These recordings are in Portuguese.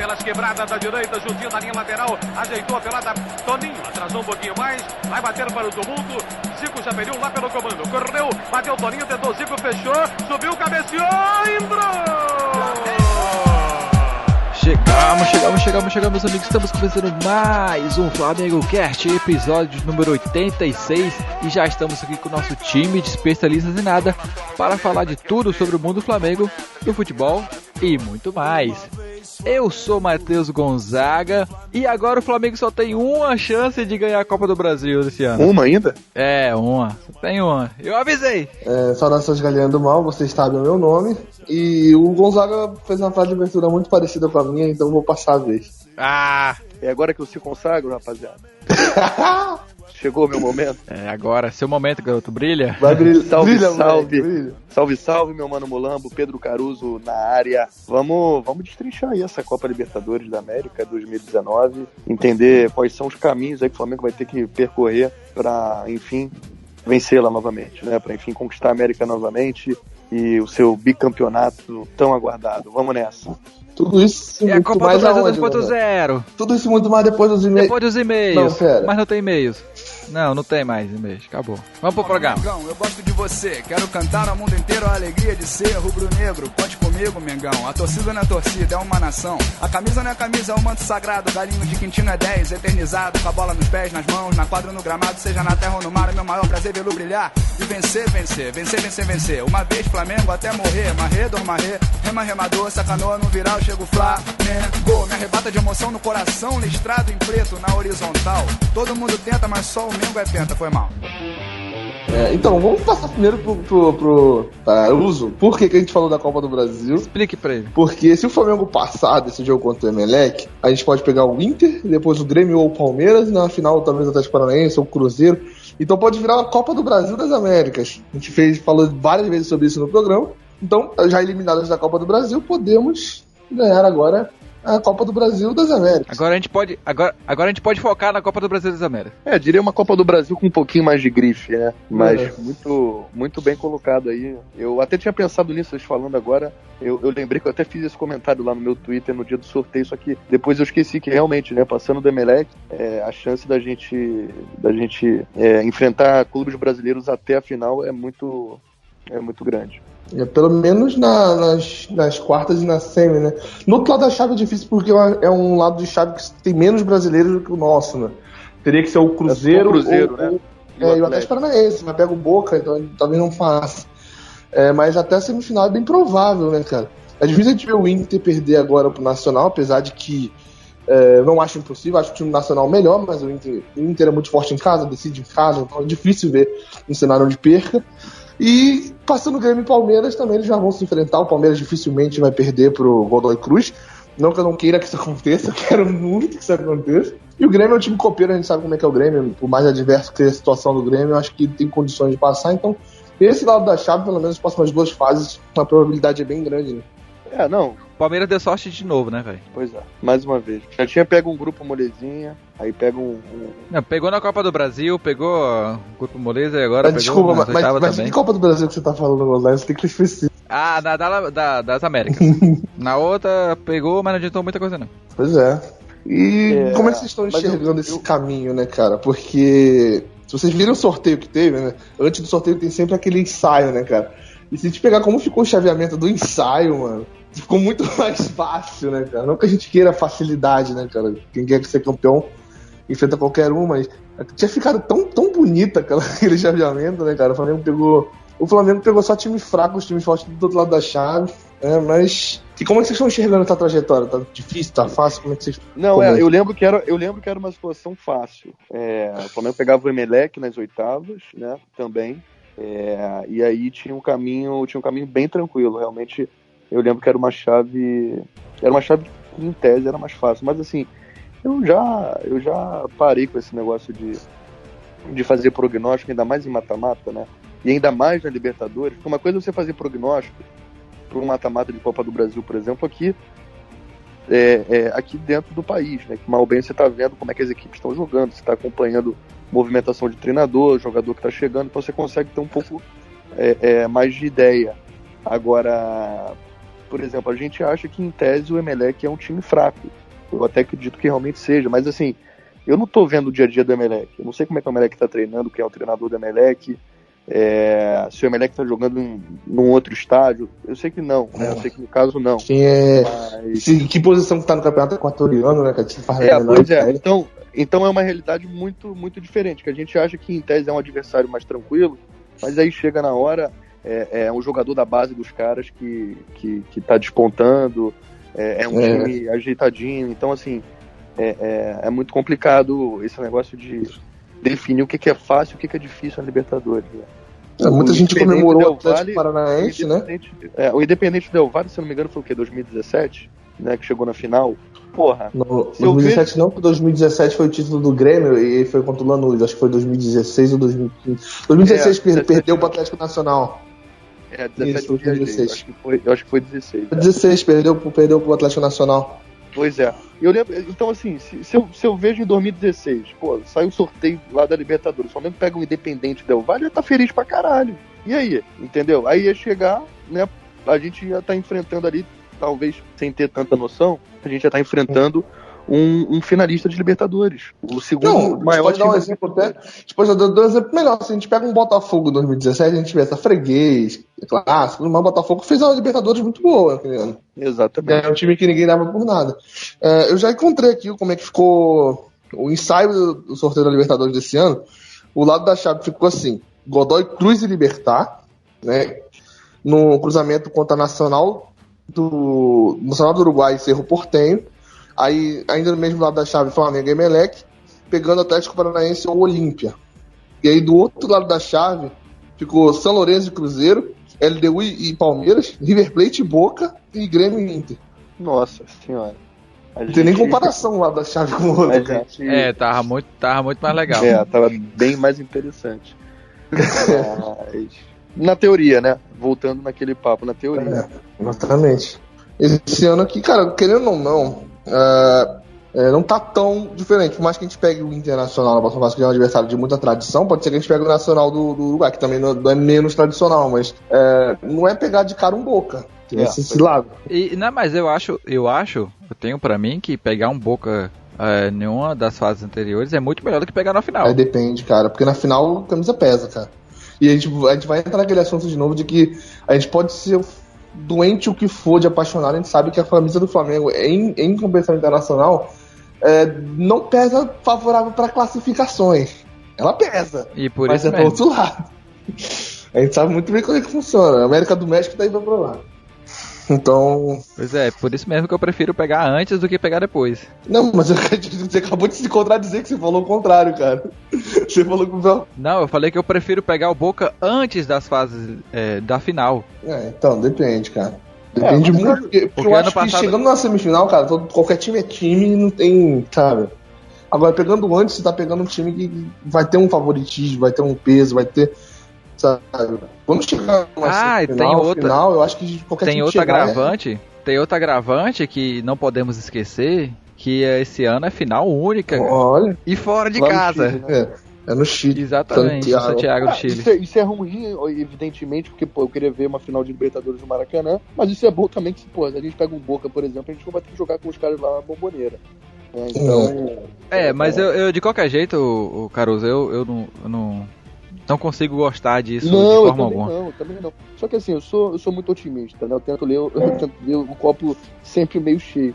pelas quebradas da direita, juntinho da linha lateral, ajeitou a pelada, Toninho, atrasou um pouquinho mais, vai bater para o tumulto, Zico já perdeu lá pelo comando, correu, bateu Toninho, tentou Zico, fechou, subiu, cabeceou, entrou! Chegamos, meus amigos, estamos começando mais um Flamengo Cast, episódio número 86, e já estamos aqui com o nosso time de especialistas em nada para falar de tudo sobre o mundo do Flamengo, do futebol e muito mais. Eu sou Matheus Gonzaga e agora o Flamengo só tem uma chance de ganhar a Copa do Brasil esse ano. Uma ainda? É, uma. Só tem uma. Eu avisei. Saudações Galinha do Mal, vocês sabem o meu nome. E o Gonzaga fez uma frase de abertura muito parecida com a minha, então vou passar a vez. É agora que eu se consagro, rapaziada. Chegou o meu momento. É agora, seu momento, garoto. Brilha. Vai brilhar. Salve, meu mano Mulambo, Pedro Caruso na área. Vamos destrinchar aí essa Copa Libertadores da América 2019, entender quais são os caminhos aí que o Flamengo vai ter que percorrer para, enfim, vencê-la novamente, né? Para, enfim, conquistar a América novamente e o seu bicampeonato tão aguardado. Vamos nessa. Tudo isso e a Copa do Brasil 2.0. Tudo isso muito mais depois dos e-mails. Depois dos e-mails. Não, pera. Mas não tem e-mails. Não tem mais e-mails. Acabou. Vamos pro programa. Mengão, eu gosto de você. Quero cantar ao mundo inteiro a alegria de ser rubro-negro. Conte comigo, Mengão. A torcida não é torcida, é uma nação. A camisa não é camisa, é o manto sagrado. Galinho de Quintino é 10, eternizado. Com a bola nos pés, nas mãos, na quadra, no gramado. Seja na terra ou no mar, é meu maior prazer vê-lo brilhar. E vencer. Uma vez Flamengo até morrer. Marré, remador, sacanoa no viral, chego Flamengo. Me arrebata de emoção no coração, listrado em preto na horizontal. Todo mundo tenta, mas só o Mengo é penta, foi mal. Então, vamos passar primeiro pro Caruso. Por que a gente falou da Copa do Brasil? Explique pra ele. Porque se o Flamengo passar desse jogo contra o Emelec, a gente pode pegar o Inter, depois o Grêmio ou o Palmeiras, na final talvez o Atlético Paranaense ou o Cruzeiro. Então pode virar a Copa do Brasil das Américas. A gente falou várias vezes sobre isso no programa. Então, já eliminados da Copa do Brasil, podemos ganhar agora a Copa do Brasil das Américas. Agora a gente pode focar na Copa do Brasil das Américas. Diria uma Copa do Brasil com um pouquinho mais de grife, né? Mas muito bem colocado aí. Eu até tinha pensado nisso, vocês falando agora. Eu lembrei que eu até fiz esse comentário lá no meu Twitter no dia do sorteio, só que depois eu esqueci que realmente, né, passando do Emelec, a chance da gente enfrentar clubes brasileiros até a final é muito grande. Pelo menos nas quartas e na semi, né? No outro lado da chave é difícil porque é um lado de chave que tem menos brasileiros do que o nosso, né? Teria que ser o Cruzeiro, né? E o Atlético Paranaense, mas pega o Boca, então talvez não faça. Mas até a semifinal é bem provável, né, cara? É difícil a gente ver o Inter perder agora pro Nacional, apesar de que não acho impossível, acho o time nacional melhor, mas o Inter é muito forte em casa, decide em casa, então é difícil ver um cenário onde perca. E passando o Grêmio e Palmeiras também, eles já vão se enfrentar. O Palmeiras dificilmente vai perder pro Godoy Cruz. Não que eu não queira que isso aconteça, eu quero muito que isso aconteça. E o Grêmio é um time copeiro, a gente sabe como é que é o Grêmio. Por mais adverso que seja a situação do Grêmio, eu acho que ele tem condições de passar. Então, esse lado da chave, pelo menos nas próximas duas fases, a probabilidade é bem grande, né? O Palmeiras deu sorte de novo, né, velho? Pois é, mais uma vez. Já tinha pego um grupo molezinha, aí pega Não, pegou na Copa do Brasil, pegou o grupo moleza e agora mas, pegou desculpa, mas que Copa do Brasil que você tá falando, Gonzalo? Você tem que ser específico. Das Américas. Na outra pegou, mas não adiantou muita coisa, não. Pois é. E como é que vocês estão enxergando esse caminho, né, cara? Porque se vocês viram o sorteio que teve, né? Antes do sorteio tem sempre aquele ensaio, né, cara? E se a gente pegar como ficou o chaveamento do ensaio, mano, ficou muito mais fácil, né, cara? Não que a gente queira facilidade, né, cara? Quem quer ser campeão enfrenta qualquer um, mas tinha ficado tão bonito aquele chaveamento, né, cara? O Flamengo pegou só time fraco, os times fortes do outro lado da chave, né? Mas e como é que vocês estão enxergando essa trajetória? Tá difícil, tá fácil? Como é que vocês... eu lembro que era uma situação fácil. O Flamengo pegava o Emelec nas oitavas, né, também. E aí tinha um caminho bem tranquilo. Realmente eu lembro que era uma chave que em tese era mais fácil, mas assim, eu já parei com esse negócio de fazer prognóstico, ainda mais em mata-mata, né? E ainda mais na Libertadores, porque uma coisa é você fazer prognóstico para um mata-mata de Copa do Brasil, por exemplo, aqui dentro do país, né? Que mal ou bem você está vendo como é que as equipes estão jogando, você está acompanhando movimentação de treinador, jogador que está chegando, então você consegue ter um pouco mais de ideia. Agora, por exemplo, a gente acha que em tese o Emelec é um time fraco. Eu até acredito que realmente seja, mas assim, eu não tô vendo o dia a dia do Emelec. Eu não sei como é que o Emelec tá treinando, quem é o treinador do Emelec, se o Emelec tá jogando num outro estádio. Eu sei que não, né? Eu sei que no caso não. Mas... que posição que tá no campeonato equatoriano, né? Pois é. Então é uma realidade muito, muito diferente, que a gente acha que em tese é um adversário mais tranquilo, mas aí chega na hora, é um jogador da base dos caras que tá despontando, é um time ajeitadinho, então assim, é muito complicado esse negócio de definir o que é fácil e o que é difícil na Libertadores. Né? Muita gente comemorou o Atlético Paranaense, né? O Independente Del Valle, se eu não me engano, foi o quê? 2017, né? Que chegou na final. Porra. 2017 não, porque 2017 foi o título do Grêmio e foi contra o Lanús. Acho que foi 2016 ou 2015. 2016 perdeu pro Atlético Nacional. 17 ou 2016. Eu acho que foi 16. 16 perdeu pro Atlético Nacional. Pois é. Eu lembro, então assim, se eu vejo em 2016, pô, sai o sorteio lá da Libertadores, o Flamengo pega um Independente Del Valle, ia tá feliz pra caralho. E aí? Entendeu? Aí ia chegar, né, a gente ia estar enfrentando ali, talvez sem ter tanta noção, a gente ia estar enfrentando um finalista de Libertadores. O segundo maior. Pode dar um exemplo até. A gente pode dar um exemplo melhor. Se a gente pega um Botafogo em 2017, a gente vê essa Freguês, clássico, mas o Botafogo fez uma Libertadores muito boa, né? Exatamente. É um time que ninguém dava por nada. Eu já encontrei aqui como é que ficou o ensaio do sorteio da Libertadores desse ano. O lado da chave ficou assim: Godoy Cruz e Libertad, né? No cruzamento contra Nacional do Uruguai e Cerro Porteño. Aí, ainda no mesmo lado da chave, Flamengo e Emelec, pegando Atlético Paranaense ou Olímpia. E aí, do outro lado da chave, ficou São Lourenço e Cruzeiro, LDU e Palmeiras, River Plate e Boca e Grêmio e Inter. Nossa senhora. Não tem nem comparação lá da chave com o outro. Tava muito mais legal. Tava bem mais interessante. Mas, na teoria, né? Voltando naquele papo, na teoria. Exatamente. Esse ano aqui, cara, querendo ou não, não tá tão diferente. Por mais que a gente pegue o Internacional na próxima fase, que é um adversário de muita tradição, pode ser que a gente pegue o Nacional do Uruguai, que também não é menos tradicional, mas não é pegar de cara um Boca. Esse lado. Mas eu tenho pra mim que pegar um Boca nenhuma das fases anteriores é muito melhor do que pegar na final. Depende, cara, porque na final a camisa pesa, cara. E a gente vai entrar naquele assunto de novo de que a gente pode ser doente o que for de apaixonado, a gente sabe que a camisa do Flamengo em competição internacional não pesa favorável para classificações. Ela pesa, e por mas isso pro outro lado. A gente sabe muito bem como é que funciona. A América do México tá indo pra lá. Então... Pois é, por isso mesmo que eu prefiro pegar antes do que pegar depois. Não, mas você acabou de se contradizer que você falou o contrário, cara. Você falou que o... Não, eu falei que eu prefiro pegar o Boca antes das fases da final. Então, depende, cara. Depende muito, porque eu acho que chegando na semifinal, cara, qualquer time é time e não tem, sabe? Agora, pegando antes, você tá pegando um time que vai ter um favoritismo, vai ter um peso, vai ter... Sabe? Quando chegar na final, eu acho que qualquer tem time outro agravante. Tem outro agravante que não podemos esquecer, que esse ano é final única. Olha, e fora de casa. Chile, é no Chile. Exatamente, Santiago do Chile. Isso é ruim, evidentemente, porque eu queria ver uma final de Libertadores no Maracanã, mas isso é bom também que, a gente pega um Boca, por exemplo, a gente não vai ter que jogar com os caras lá na Bomboneira. Mas eu de qualquer jeito, o Caruso, eu não consigo gostar disso de forma alguma. Não, também não. Só que assim, eu sou muito otimista, né? Eu tento ler o copo sempre meio cheio.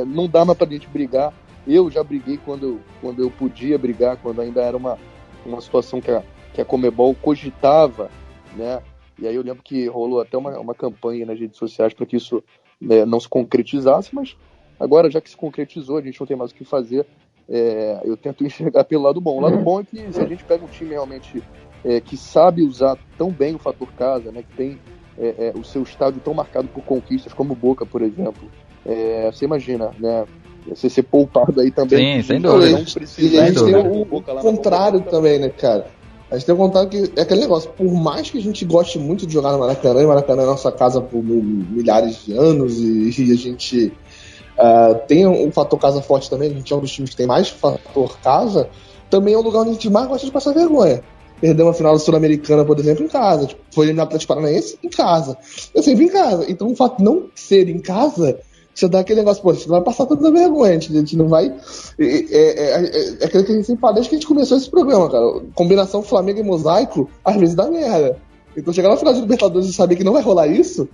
Não dá mais pra gente brigar. Eu já briguei quando eu podia brigar, quando ainda era uma situação que a Conmebol cogitava, né? E aí eu lembro que rolou até uma campanha nas redes sociais para que isso não se concretizasse, mas agora, já que se concretizou, a gente não tem mais o que fazer. Eu tento enxergar pelo lado bom. O lado bom é que se a gente pega um time realmente que sabe usar tão bem o fator casa, né, que tem o seu estádio tão marcado por conquistas, como o Boca, por exemplo, você imagina, né, você ser poupado aí também. Sim, sem dúvida. E a gente tem o contrário também, né, cara? A gente tem o contrário que é aquele negócio, por mais que a gente goste muito de jogar no Maracanã, e Maracanã é nossa casa por milhares de anos, e a gente... tem um fator casa forte também, a gente é um dos times que tem mais fator casa, também é um lugar onde a gente mais gosta de passar vergonha. perdeu uma final da Sul-Americana, por exemplo, em casa. Tipo, foi eliminado pelo Atlético Paranaense em casa. Eu sempre em casa. Então o fato de não ser em casa, você dá aquele negócio, pô, a gente não vai passar tanta vergonha, a gente não vai... É aquilo que a gente sempre fala desde que a gente começou esse programa, cara. Combinação Flamengo e Mosaico, às vezes dá merda. Então chegar na final de Libertadores e saber que não vai rolar isso,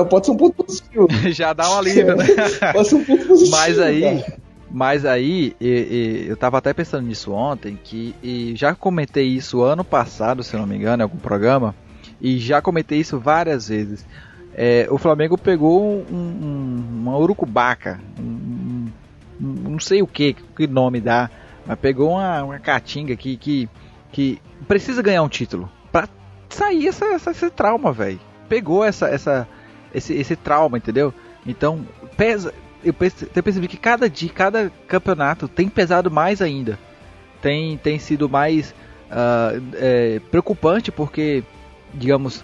pode ser um ponto positivo. Já dá um alívio, né? Pode ser um ponto positivo. Mas aí, eu tava até pensando nisso ontem, e já comentei isso ano passado, se não me engano, em algum programa, e já comentei isso várias vezes. O Flamengo pegou uma urucubaca, não sei o que nome dá, mas pegou uma caatinga que precisa ganhar um título pra sair esse trauma, velho. Pegou esse trauma, entendeu? Então, eu percebi que cada dia, cada campeonato tem pesado mais ainda. Tem sido mais preocupante, porque, digamos,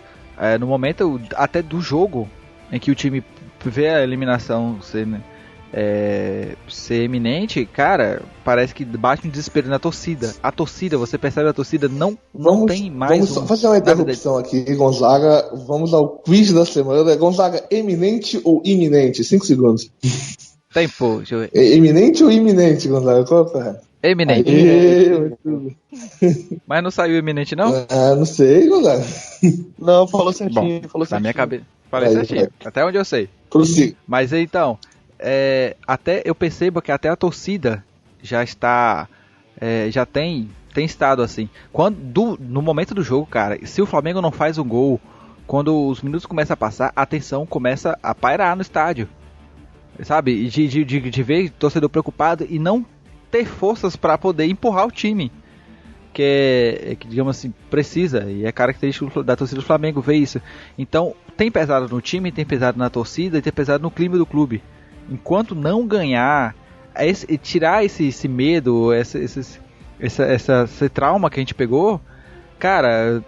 no momento até do jogo em que o time vê a eliminação ser iminente, cara, parece que bate um desespero na torcida. A torcida, você percebe, a torcida não tem mais. Vamos fazer uma interrupção aqui, Gonzaga. Vamos ao quiz da semana. Gonzaga, eminente ou iminente? 5 segundos. Tempo, deixa eu ver. Eminente ou iminente, Gonzaga? Qual é o correto? Eminente. Mas não saiu iminente, não? Não sei, Gonzaga. Não, falou certinho. Na minha cabeça, falei certinho. Até onde eu sei. Prossiga. Mas então, até eu percebo que até a torcida já está, já tem estado assim. No momento do jogo, cara, se o Flamengo não faz um gol, quando os minutos começam a passar, a tensão começa a pairar no estádio, sabe? De ver o torcedor preocupado e não ter forças para poder empurrar o time, que digamos assim, precisa, e é característico da torcida do Flamengo ver isso. Então, tem pesado no time, tem pesado na torcida e tem pesado no clima do clube. Enquanto não ganhar, tirar esse medo, esse trauma que a gente pegou, cara,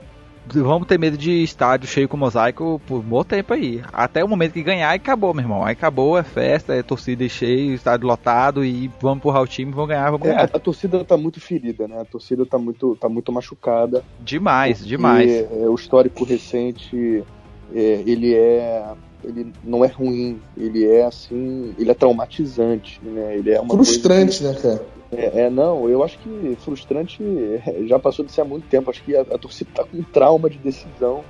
vamos ter medo de estádio cheio com mosaico por um bom tempo aí. Até o momento que ganhar, e acabou, meu irmão. Aí acabou, é festa, é torcida cheia, estádio lotado, e vamos empurrar o time, vamos ganhar. A torcida tá muito ferida, né? A torcida tá muito machucada. Demais. O histórico recente, ele não é ruim, ele é assim, ele é traumatizante, né? Ele é uma frustrante, né, cara? Não, eu acho que frustrante já passou de ser há muito tempo. Acho que a torcida tá com trauma de decisão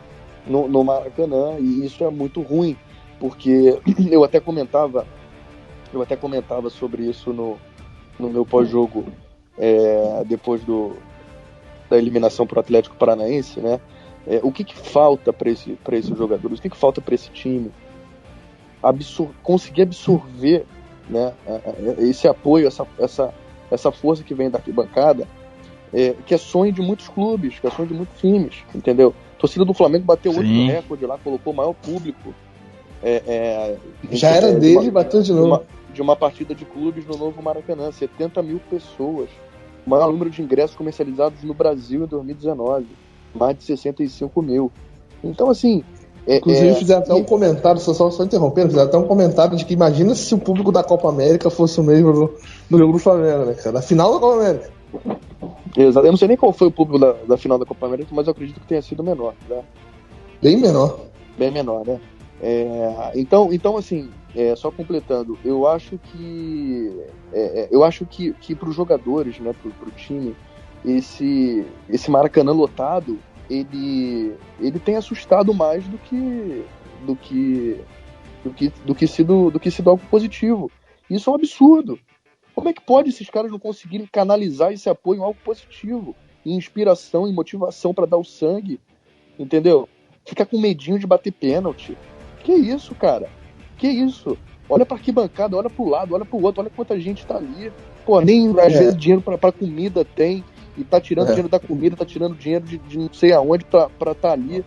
no Maracanã, e isso é muito ruim, porque eu até comentava sobre isso no meu pós-jogo, depois da eliminação pro Atlético Paranaense, né? O que falta para esses jogadores? O que falta para esse time? Conseguir absorver, né, esse apoio, essa força que vem da arquibancada, que é sonho de muitos clubes, que é sonho de muitos times, entendeu? A torcida do Flamengo bateu outro recorde lá, colocou o maior público. Já era dele, bateu de novo. De uma partida de clubes no novo Maracanã, 70 mil pessoas, o maior número de ingressos comercializados no Brasil em 2019, mais de 65 mil. Então, assim... Inclusive fizeram até um comentário, só interrompendo, fizeram até um comentário de que imagina se o público da Copa América fosse o mesmo no jogo do Flamengo, né, cara? Da final da Copa América. Exato. Eu não sei nem qual foi o público da final da Copa América, mas eu acredito que tenha sido menor, né? Bem menor. Bem menor, né? Então assim, só completando, eu acho que para os jogadores, né, pro time, esse Maracanã lotado, ele tem assustado mais do que sido algo positivo. Isso é um absurdo. Como é que pode esses caras não conseguirem canalizar esse apoio em algo positivo, em inspiração, em motivação para dar o sangue, entendeu? Ficar com medinho de bater pênalti. Que isso, cara? Que isso? Olha pra arquibancada, olha pro lado, olha pro outro, olha quanta gente tá ali. Pô, nem às vezes dinheiro pra comida tem. E tá tirando dinheiro da comida, tá tirando dinheiro de não sei aonde pra tá ali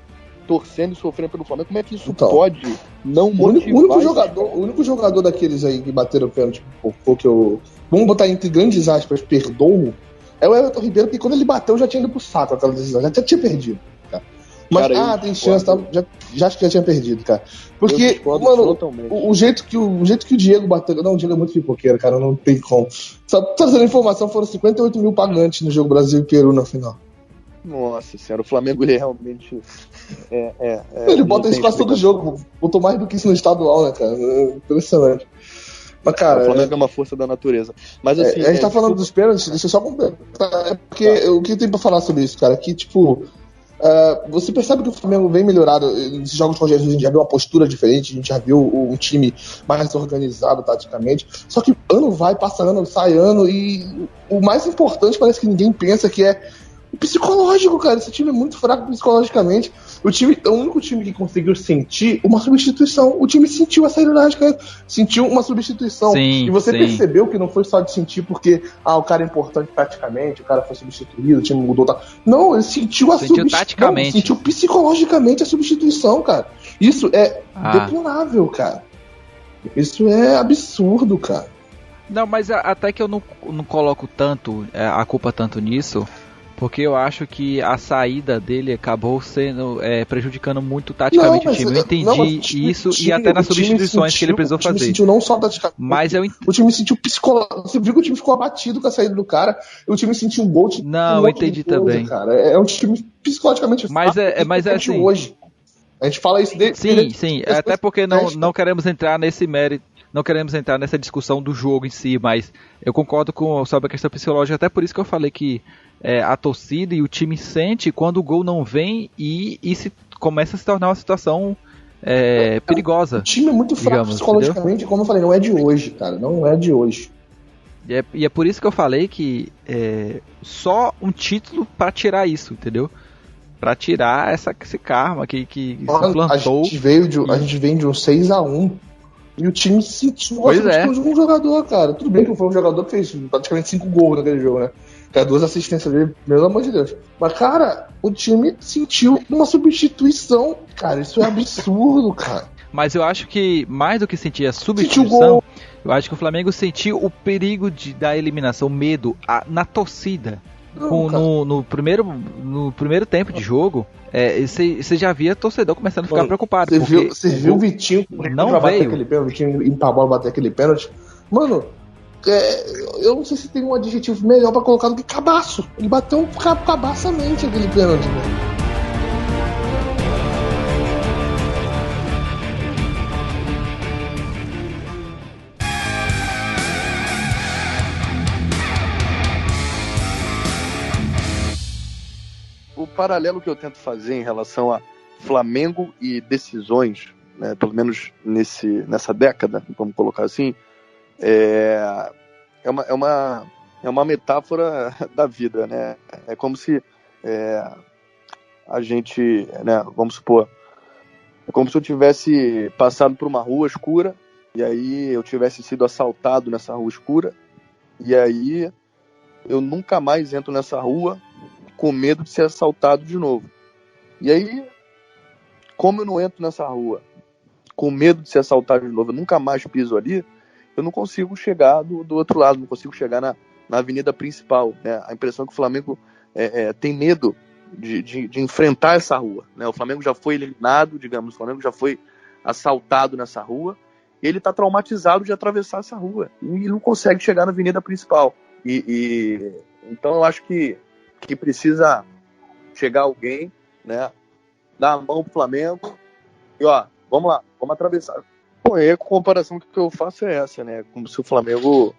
torcendo e sofrendo pelo Flamengo. Como é que isso pode não motivar? O único jogador daqueles aí que bateram pênalti, que eu... Vamos botar entre grandes aspas, perdoo, é o Everton Ribeiro, que quando ele bateu já tinha ido pro saco aquela decisão, já tinha perdido. Cara. Mas, tem chance, tá? Já acho que já tinha perdido, cara. Porque, mano, o jeito que o Diego bateu... Não, o Diego é muito pipoqueiro, cara, não tem como. Só trazendo informação, foram 58 mil pagantes no jogo Brasil e Peru na final. Nossa senhora, o Flamengo ele realmente Ele bota isso quase todo jogo. Botou mais do que isso no estadual, né, cara? Impressionante. Mas, cara, o Flamengo é uma força da natureza. Mas assim. A gente tá falando dos pênaltis, deixa eu só completar. Porque o que tem pra falar sobre isso, cara? Que, tipo. Você percebe que o Flamengo vem melhorado. Nesses jogos com o Jesus, a gente já viu uma postura diferente, a gente já viu um time mais organizado taticamente. Só que ano vai, passa ano, sai ano, e o mais importante parece que ninguém pensa que é o psicológico, cara. Esse time é muito fraco psicologicamente. O único time que conseguiu sentir uma substituição. O time sentiu a saída da Arrascaeta, sentiu uma substituição. Sim, e você sim. percebeu que não foi só de sentir porque o cara é importante taticamente, o cara foi substituído, o time mudou. Não, ele sentiu a substituição. Taticamente. Sentiu psicologicamente a substituição, cara. Isso é deplorável, cara. Isso é absurdo, cara. Não, mas até que eu não coloco tanto a culpa tanto nisso, porque eu acho que a saída dele acabou sendo prejudicando muito taticamente o time. Eu entendi isso e até nas substituições que ele precisou fazer. O time sentiu não só taticamente, mas o time sentiu psicológico. Você viu que o time ficou abatido com a saída do cara. O time sentiu um gol. Não, eu entendi também. Cara. É um time psicologicamente mas é assim. Hoje. A gente fala isso dele. Sim. Até porque não queremos entrar nesse mérito. Não queremos entrar nessa discussão do jogo em si, mas eu concordo sobre a questão psicológica, até por isso que eu falei que a torcida e o time sente quando o gol não vem e começa a se tornar uma situação perigosa. O time é muito fraco psicologicamente, entendeu? Como eu falei, não é de hoje, cara, não é de hoje. E é por isso que eu falei que só um título para tirar isso, entendeu? Pra tirar esse karma que se plantou. A gente vem de um 6-1 e o time sentiu de um jogador, cara. Tudo bem que foi um jogador que fez praticamente 5 gols naquele jogo, né? Que 2 assistências dele, pelo amor de Deus. Mas, cara, o time sentiu uma substituição. Cara, isso é absurdo, cara. Mas eu acho que, mais do que sentir a substituição, eu acho que o Flamengo sentiu o perigo da eliminação, o medo na torcida. No primeiro tempo de jogo, você já via torcedor começando a ficar preocupado. Você viu o Vitinho não veio. O Vitinho ir pra bola bater aquele pênalti. Mano, eu não sei se tem um adjetivo melhor pra colocar do que cabaço. Ele bateu cabaçamente aquele pênalti, velho. O paralelo que eu tento fazer em relação a Flamengo e decisões, né, pelo menos nessa década, vamos colocar assim, é uma metáfora da vida, né? É como se a gente, né, vamos supor, é como se eu tivesse passado por uma rua escura e aí eu tivesse sido assaltado nessa rua escura e aí eu nunca mais entro nessa rua com medo de ser assaltado de novo. E aí, como eu não entro nessa rua com medo de ser assaltado de novo, eu nunca mais piso ali, eu não consigo chegar do outro lado, não consigo chegar na avenida principal, né? A impressão é que o Flamengo tem medo de enfrentar essa rua, né? O Flamengo já foi eliminado, digamos, o Flamengo já foi assaltado nessa rua, e ele está traumatizado de atravessar essa rua, e não consegue chegar na avenida principal. Então eu acho que precisa chegar alguém, né, dar a mão pro Flamengo e vamos lá, vamos atravessar. Bom, aí a comparação que eu faço é essa, né, como se o Flamengo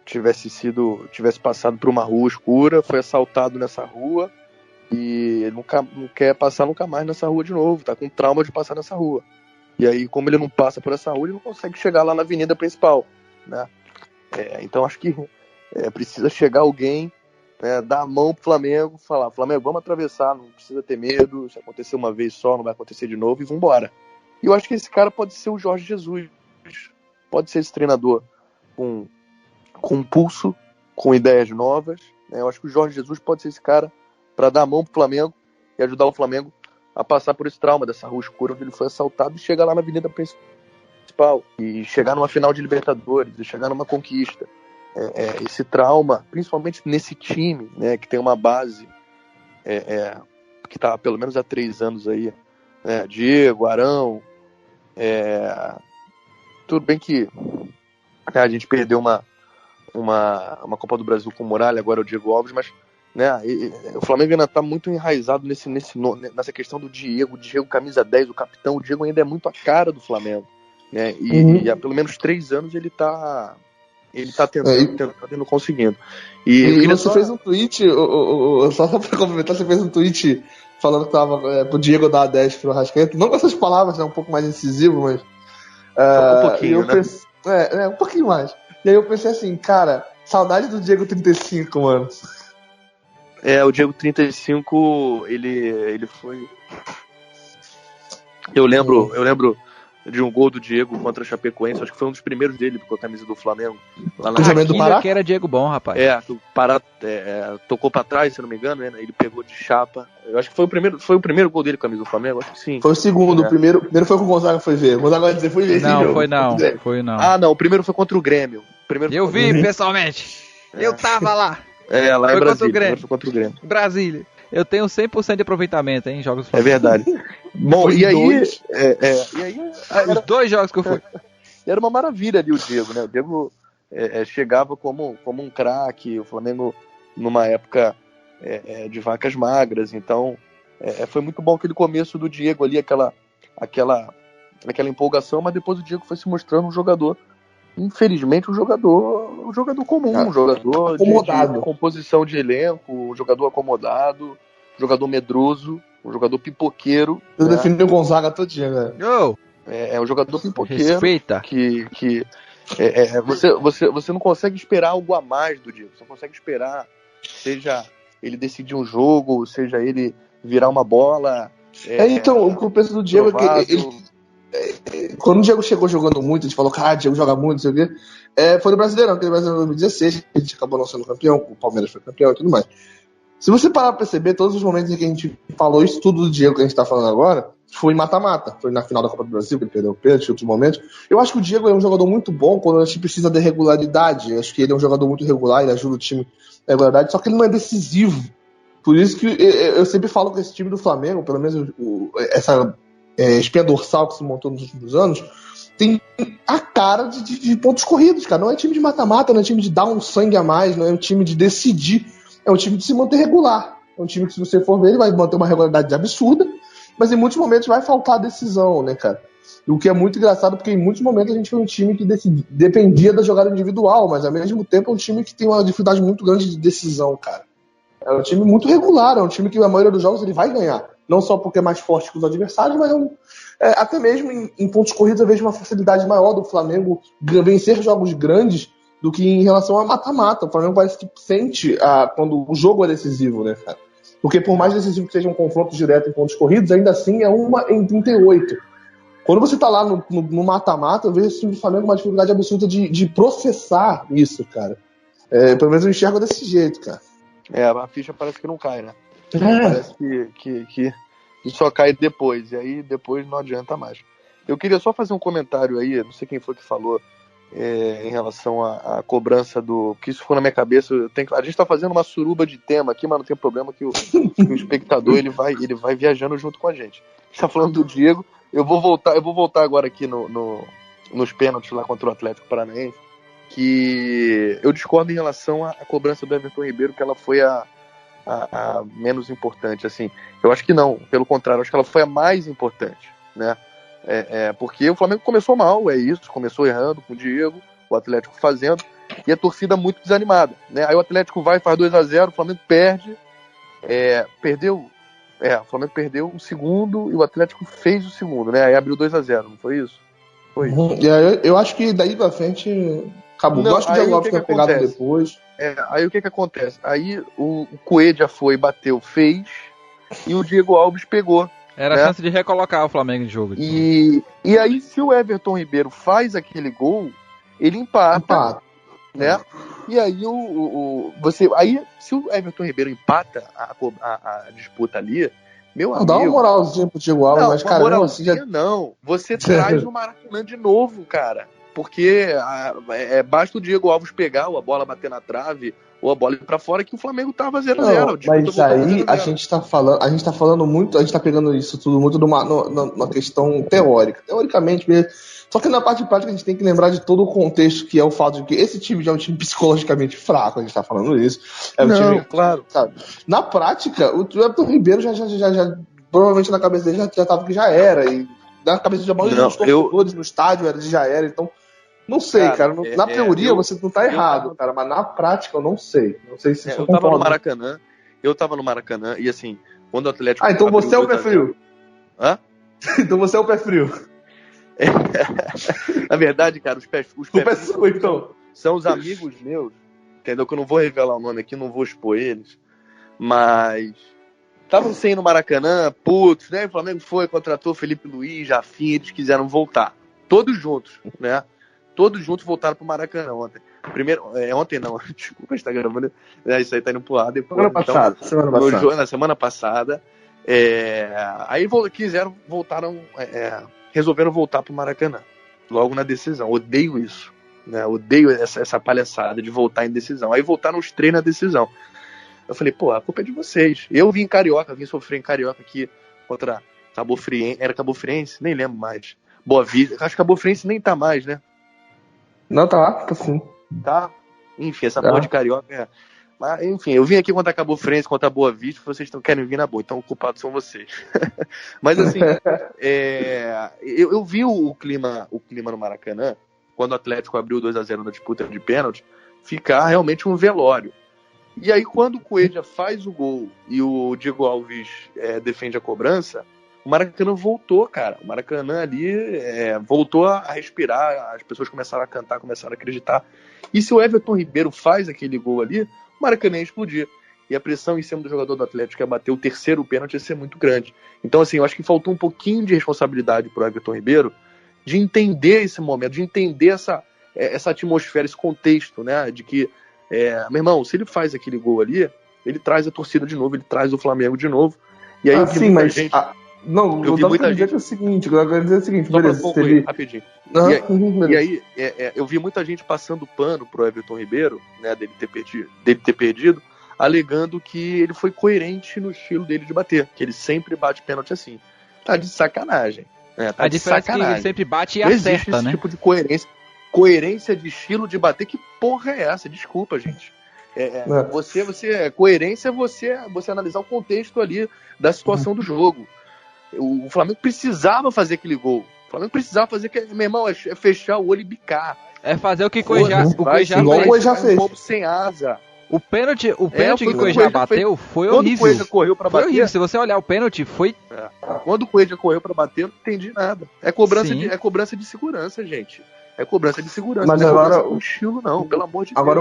tivesse passado por uma rua escura, foi assaltado nessa rua e não quer passar nunca mais nessa rua de novo, tá com trauma de passar nessa rua. E aí, como ele não passa por essa rua, ele não consegue chegar lá na avenida principal, né? Então acho que precisa chegar alguém, dar a mão pro Flamengo, falar, Flamengo, vamos atravessar, não precisa ter medo, se acontecer uma vez só, não vai acontecer de novo, e vambora. E eu acho que esse cara pode ser o Jorge Jesus, pode ser esse treinador com pulso, com ideias novas, né? Eu acho que o Jorge Jesus pode ser esse cara para dar a mão pro Flamengo e ajudar o Flamengo a passar por esse trauma dessa rua escura onde ele foi assaltado e chegar lá na avenida principal, e chegar numa final de Libertadores, e chegar numa conquista. Esse trauma, principalmente nesse time, né, que tem uma base que está pelo menos há 3 anos aí, Diego, Arão, tudo bem que a gente perdeu uma Copa do Brasil com o Muralha, agora o Diego Alves, mas né? O Flamengo ainda tá muito enraizado nessa questão do Diego camisa 10, o capitão. O Diego ainda é muito a cara do Flamengo, né? E há pelo menos 3 anos ele tá tentando, conseguindo. E você fez um tweet, só pra complementar, você fez um tweet falando que tava pro Diego dar a 10 pro Arrascaeta, não com essas palavras, né, um pouco mais incisivo, mas um pouquinho, né? Um pouquinho mais. E aí eu pensei assim, cara, saudade do Diego 35, mano. O Diego 35, ele foi... Eu lembro de um gol do Diego contra a Chapecoense, acho que foi um dos primeiros dele com a camisa do Flamengo. Lá na do Pará, que era Diego bom, rapaz. O Pará tocou pra trás, se não me engano, né? Ele pegou de chapa. Eu acho que foi o primeiro gol dele com a camisa do Flamengo, acho que sim. Foi o segundo, o primeiro foi com o Gonzaga, foi ver. O Gonzaga vai dizer, foi ver. Não, foi não. Ah, não, o primeiro foi contra o Grêmio. Eu vi, pessoalmente. Eu tava lá. Lá foi em Brasília. Foi contra o Grêmio. Brasília. Eu tenho 100% de aproveitamento em jogos do Flamengo. É verdade. Bom, e aí... Os 2 jogos que eu fui. Era uma maravilha ali o Diego, né? O Diego chegava como um craque, o Flamengo numa época de vacas magras, então foi muito bom aquele começo do Diego ali, aquela empolgação, mas depois o Diego foi se mostrando um jogador, infelizmente, um jogador comum, um jogador de composição de elenco, um jogador acomodado, um jogador medroso, um jogador pipoqueiro. Eu defini o Gonzaga todinho, né? É um jogador pipoqueiro. Respeita. Você não consegue esperar algo a mais do Diego. Você não consegue esperar, seja ele decidir um jogo, seja ele virar uma bola. Então, o que eu penso do Diego é que quando o Diego chegou jogando muito, a gente falou, cara, o Diego joga muito, não sei o quê. Foi no Brasileirão, aquele Brasileirão 2016, a gente acabou não sendo campeão, o Palmeiras foi campeão e tudo mais. Se você parar pra perceber, todos os momentos em que a gente falou isso tudo do Diego que a gente tá falando agora, foi em mata-mata. Foi na final da Copa do Brasil, que ele perdeu o pênalti, em outros momentos. Eu acho que o Diego é um jogador muito bom quando a gente precisa de regularidade. Eu acho que ele é um jogador muito regular, ele ajuda o time na regularidade, só que ele não é decisivo. Por isso que eu sempre falo que esse time do Flamengo, pelo menos essa espinha dorsal que se montou nos últimos anos, tem a cara de pontos corridos, cara. Não é time de mata-mata, não é time de dar um sangue a mais, não é um time de decidir. É um time de se manter regular. É um time que, se você for ver, ele vai manter uma regularidade absurda, mas em muitos momentos vai faltar decisão, né, cara? O que é muito engraçado, porque em muitos momentos a gente foi um time que dependia da jogada individual, mas ao mesmo tempo é um time que tem uma dificuldade muito grande de decisão, cara. É um time muito regular, é um time que a maioria dos jogos ele vai ganhar. Não só porque é mais forte que os adversários, mas até mesmo em pontos corridos eu vejo uma facilidade maior do Flamengo vencer jogos grandes do que em relação a mata-mata. O Flamengo parece que sente quando o jogo é decisivo, né, cara? Porque por mais decisivo que seja um confronto direto em pontos corridos, ainda assim é 1 em 38. Quando você tá lá no mata-mata, eu vejo esse time do Flamengo uma dificuldade absurda de processar isso, cara. Pelo menos eu enxergo desse jeito, cara. A ficha parece que não cai, né? Parece que só cai depois, e aí depois não adianta mais. Eu queria só fazer um comentário aí, não sei quem foi que falou, em relação à cobrança que isso ficou na minha cabeça. A gente tá fazendo uma suruba de tema aqui, mas não tem problema que o espectador ele vai viajando junto com a gente. A gente tá falando do Diego, eu vou voltar agora aqui nos pênaltis lá contra o Atlético Paranaense, que eu discordo em relação à cobrança do Everton Ribeiro, que ela foi a menos importante, assim. Eu acho que não, pelo contrário, acho que ela foi a mais importante, né? Porque o Flamengo começou mal, começou errando com o Diego, o Atlético fazendo, e a torcida muito desanimada, né? Aí o Atlético vai, faz 2-0, o Flamengo perde, o Flamengo perdeu o segundo e o Atlético fez o segundo, né? Aí abriu 2-0, não foi isso? Foi isso. E aí, eu acho que daí pra frente acabou. Eu acho que o Diego Lopes foi pegado depois. Aí o que acontece? Aí o Coelho foi, bateu, fez, e o Diego Alves pegou. Era a chance de recolocar o Flamengo em jogo. E aí, se o Everton Ribeiro faz aquele gol, ele empata. Né? E aí, se o Everton Ribeiro empata a disputa ali, meu amigo... Dá uma moralzinha pro Diego Alves, mas cara, não, você traz o Maracanã de novo, cara. porque basta o Diego Alves pegar, ou a bola bater na trave, ou a bola ir pra fora, que o Flamengo tava 0-0. Mas aí a gente tá falando muito, a gente tá pegando isso tudo muito numa questão teórica. Teoricamente mesmo. Só que na parte prática a gente tem que lembrar de todo o contexto, que é o fato de que esse time já é um time psicologicamente fraco, a gente tá falando isso. Claro. Sabe? Na prática, o Everton Ribeiro já provavelmente na cabeça dele já tava que já era. E na cabeça de maioria dos torcedores no estádio já era, então. Não sei, cara. Na teoria você não tá errado, cara, mas na prática eu não sei. Não sei se eu tava no Maracanã. Eu tava no Maracanã e assim, quando o Atlético. Então você é o pé frio. Hã? Então você é o pé frio. Na verdade, cara, os pés frios então. São os amigos meus, entendeu? Que eu não vou revelar o nome aqui, não vou expor eles. Mas estavam sem ir no Maracanã, putos, né? O Flamengo contratou Felipe Luiz, Jafim, eles quiseram voltar. Todos juntos, né? Todos juntos voltaram pro Maracanã ontem. Ontem não, desculpa, a gente tá gravando. Isso aí tá indo pro ar depois. Na semana passada. Aí resolveram voltar pro Maracanã. Logo na decisão. Odeio isso. Né? Odeio essa palhaçada de voltar em decisão. Aí voltaram os 3 na decisão. Eu falei, a culpa é de vocês. Eu vim sofrer em Carioca aqui contra Cabo Friense. Era Cabo Friense? Nem lembro mais. Boa Vista. Acho que Cabo Friense nem tá mais, né? Não, tá lá, tá sim. Tá? Enfim, essa porra de Carioca Mas, enfim, eu vim aqui contra Cabo Friense, contra Boa Vista, vocês querem vir na boa, então o culpado são vocês. Mas assim, eu vi o clima no Maracanã, quando o Atlético abriu 2-0 na disputa de pênalti, ficar realmente um velório. E aí quando o Coelho faz o gol e o Diego Alves defende a cobrança, o Maracanã voltou, cara. O Maracanã ali voltou a respirar, as pessoas começaram a cantar, começaram a acreditar. E se o Everton Ribeiro faz aquele gol ali, o Maracanã ia explodir. E a pressão em cima do jogador do Atlético, que ia bater o terceiro pênalti, ia ser muito grande. Então, assim, eu acho que faltou um pouquinho de responsabilidade pro Everton Ribeiro de entender esse momento, de entender essa atmosfera, esse contexto, né? De que, meu irmão, se ele faz aquele gol ali, ele traz a torcida de novo, ele traz o Flamengo de novo. E aí Não, eu vi muita gente. É o seguinte, eu quero dizer o seguinte, só beleza. Concluir, rapidinho. E aí, eu vi muita gente passando pano pro Everton Ribeiro, né, dele ter perdido, alegando que ele foi coerente no estilo dele de bater, que ele sempre bate pênalti assim. Tá de sacanagem. Tá a diferença é que ele sempre bate e acerta, existe esse né? tipo de coerência. Coerência de estilo de bater, que porra é essa? Desculpa, gente. Coerência é você analisar o contexto ali da situação do jogo. O Flamengo precisava fazer aquele gol. O Flamengo precisava fazer meu irmão, é fechar o olho e bicar. É fazer o que o Cuejá fez. Um pombo sem asa. O pênalti que o Cuejá bateu foi horrível. Quando o Cuejá correu pra bater, horrível. Se você olhar o pênalti, foi... Quando o Cuejá correu pra bater, eu não entendi nada. É cobrança de segurança, gente. É cobrança de segurança. Mas não agora, é cobrança com estilo, não, pelo amor de Deus. Agora